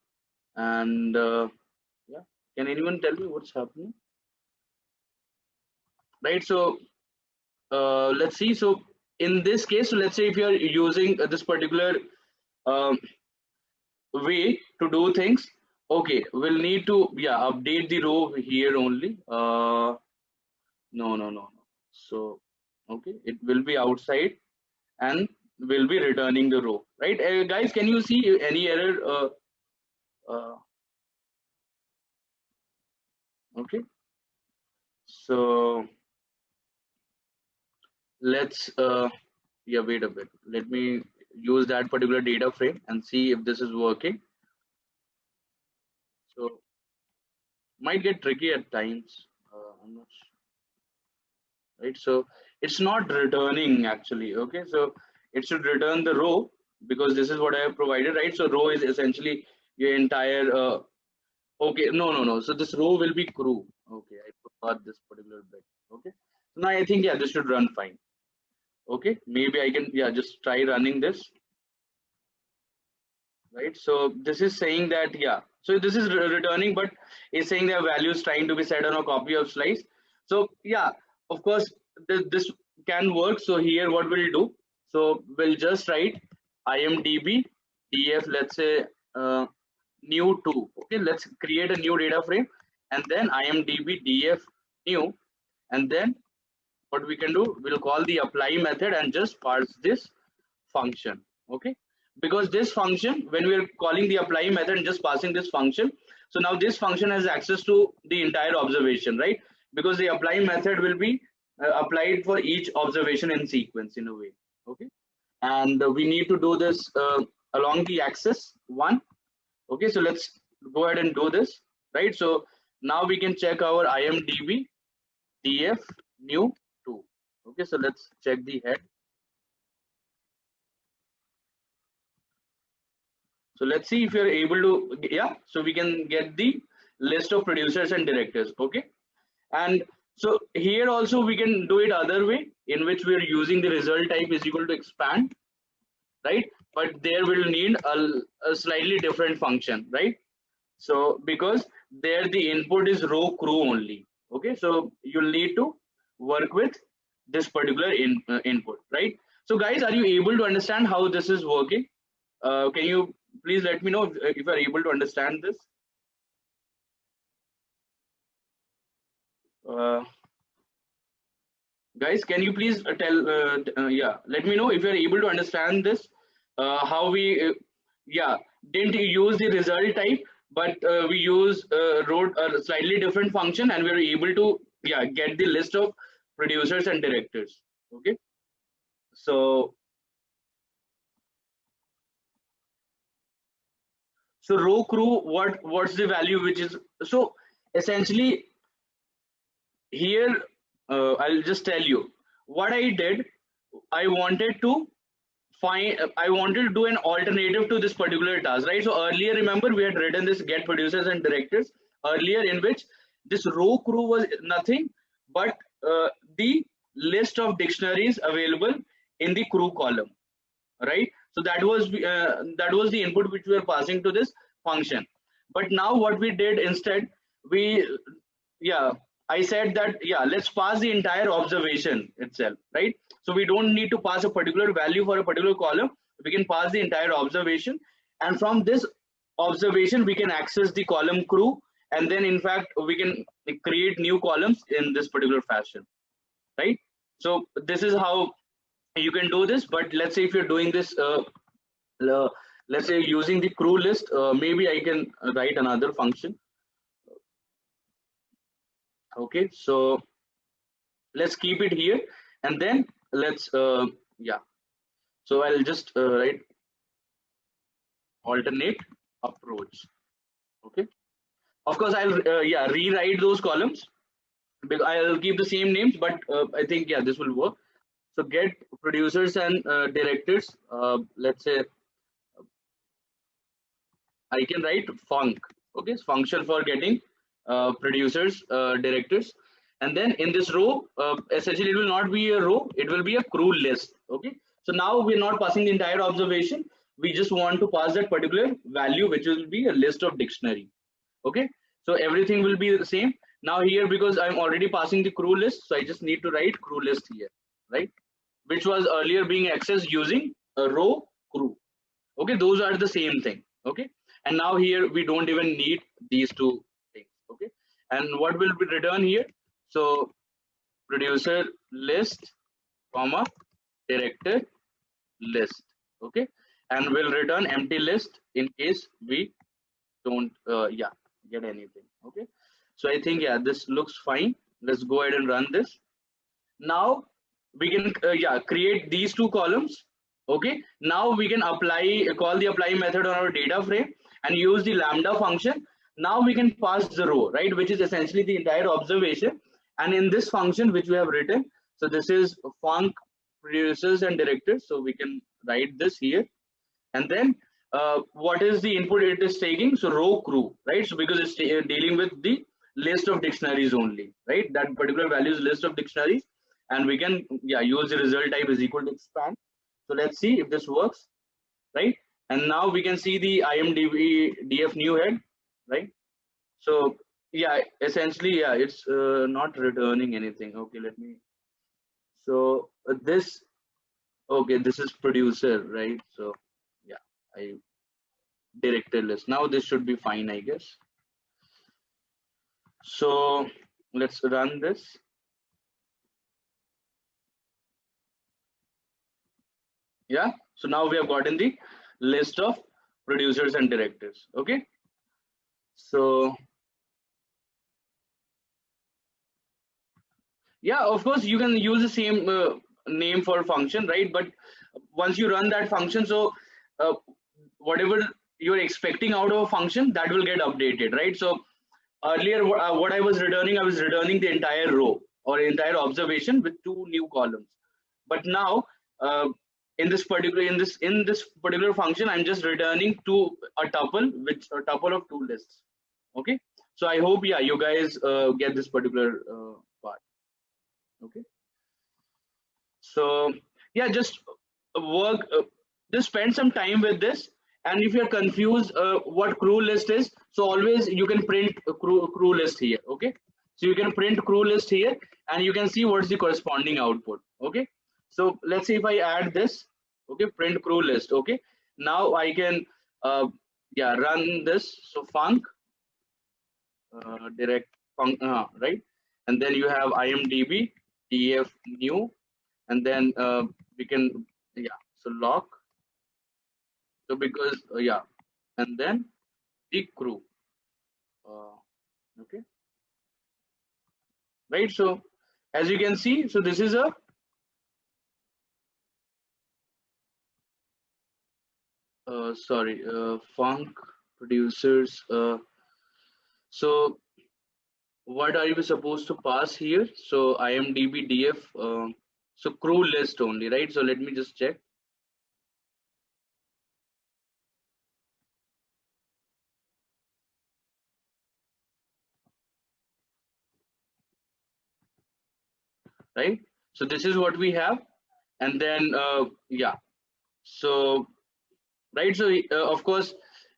and yeah, can anyone tell me what's happening? Right, so let's see. So in this case, so let's say if you are using this particular um, way to do things, okay, we'll need to, yeah, update the row here only. No. So okay, it will be outside, and we'll be returning the row, right? Guys, can you see any error? Uh, okay, So let's yeah, wait a bit, let me use that particular data frame and see if this is working. So might get tricky at times. I'm not right, so it's not returning actually. Okay, so it should return the row because this is what I have provided, right? So row is essentially your entire okay, no, so this row will be crew. Okay, I forgot this particular bit. Okay, so now I think, yeah, this should run fine. Okay, maybe I can, yeah, just try running this, right? So this is saying that, yeah, so this is returning, but it's saying that value is trying to be set on a copy of slice. So yeah, of course this can work. So here what we'll do, so we'll just write IMDB df, let's say new 2. Okay, let's create a new data frame, and then IMDB df new, and then what we can do, we'll call the apply method and just parse this function. Okay, because this function, when we're calling the apply method and just passing this function, so now this function has access to the entire observation, right? Because the apply method will be applied for each observation in sequence in a way. Okay, and we need to do this along the axis 1. Okay, so let's go ahead and do this, right? So now we can check our IMDB df new 2. Okay, so let's check the head. So let's see if you're able to, yeah, so we can get the list of producers and directors. Okay, and so here also we can do it other way, in which we're using the result type is equal to expand, right? But there will need a slightly different function, right? So because there the input is row crew only. Okay, so you'll need to work with this particular input, right? So guys, are you able to understand how this is working? Can you please let me know if you are able to understand this? Uh, Guys, can you please tell, yeah, let me know if you are able to understand this. How we, yeah, didn't use the result type, but we use wrote a slightly different function, and we are able to, yeah, get the list of producers and directors. Okay, so row crew, what's the value which is, so essentially here I'll just tell you what I did. I wanted to I wanted to do an alternative to this particular task, right? So earlier, remember, we had written this get producers and directors earlier, in which this row crew was nothing but the list of dictionaries available in the crew column, right? So that was the input which we were passing to this function. But now what we did instead, we, yeah, I said that, yeah, let's pass the entire observation itself, right? So we don't need to pass a particular value for a particular column. We can pass the entire observation, and from this observation we can access the column crew, and then in fact we can create new columns in this particular fashion, right? So this is how you can do this. But let's say if you're doing this uh, let's say using the crew list, maybe I can write another function. Okay, so let's keep it here, and then let's yeah, so I'll just write alternate approach. Okay, of course I'll yeah, rewrite those columns because I'll keep the same names, but I think, yeah, this will work. So get producers and directors, let's say I can write func. Okay, function for getting producers, directors, and then in this row, essentially it will not be a row; it will be a crew list. Okay, so now we're not passing the entire observation. We just want to pass that particular value, which will be a list of dictionary. Okay, so everything will be the same. Now here, because I'm already passing the crew list, so I just need to write crew list here, right? Which was earlier being accessed using a row crew. Okay, those are the same thing. Okay, and now here we don't even need these two things. Okay, and what will be returned here? So producer list comma director list. Okay, and we'll return empty list in case we don't yeah, get anything. Okay, so I think, yeah, this looks fine. let's go ahead and run this. Now we can create these two columns. Okay, now we can call the apply method on our data frame and use the lambda function. Now we can pass the row, right, which is essentially the entire observation. And in this function which we have written, so this is func producers and directors, so we can write this here. And then what is the input it is taking? So row crew, right? So because it's dealing with the list of dictionaries only, right? That particular value is list of dictionaries, and we can use the result type is equal to expand. So let's see if this works, right? And now we can see the IMDB DF new head, right? So essentially it's not returning anything. Okay, let me. So this, okay, this is producer, right? So I director list. Now this should be fine, I guess. So let's run this. Yeah, so now we have gotten the list of producers and directors. Okay, so yeah, of course you can use the same name for function, right? But once you run that function, so whatever you're expecting out of a function, that will get updated, right? So earlier what I was returning the entire row or entire observation with two new columns. But now in this particular function, I'm just returning a tuple, which a tuple of two lists. Okay, so I hope you guys get this particular part. Okay, so just work, just spend some time with this. And if you're confused what crew list is, so always you can print a crew list here. Okay, so you can print crew list here and you can see what's the corresponding output. Okay, so let's see if I add this. Okay, print crew list. Okay, now I can run this. So func direct func, right, and then you have IMDB df new, and then we can so lock. So because and then the crew, okay, right? So as you can see, so this is a func producers. So what are you supposed to pass here? So IMDB df, so crew list only, right? So let me just check. Right, so this is what we have. And then so right, so of course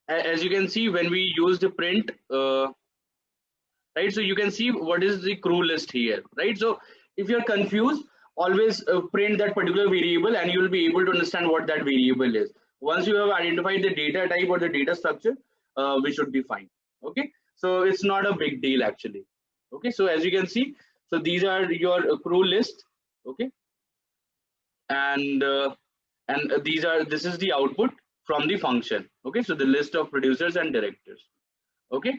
as you can see, when we use the print right, so you can see what is the crew list here, right? So if you're confused, always print that particular variable and you will be able to understand what that variable is. Once you have identified the data type or the data structure, we should be fine. Okay, so it's not a big deal actually. Okay, so as you can see, so these are your crew list. Okay, and this is the output from the function. Okay, so the list of producers and directors. Okay,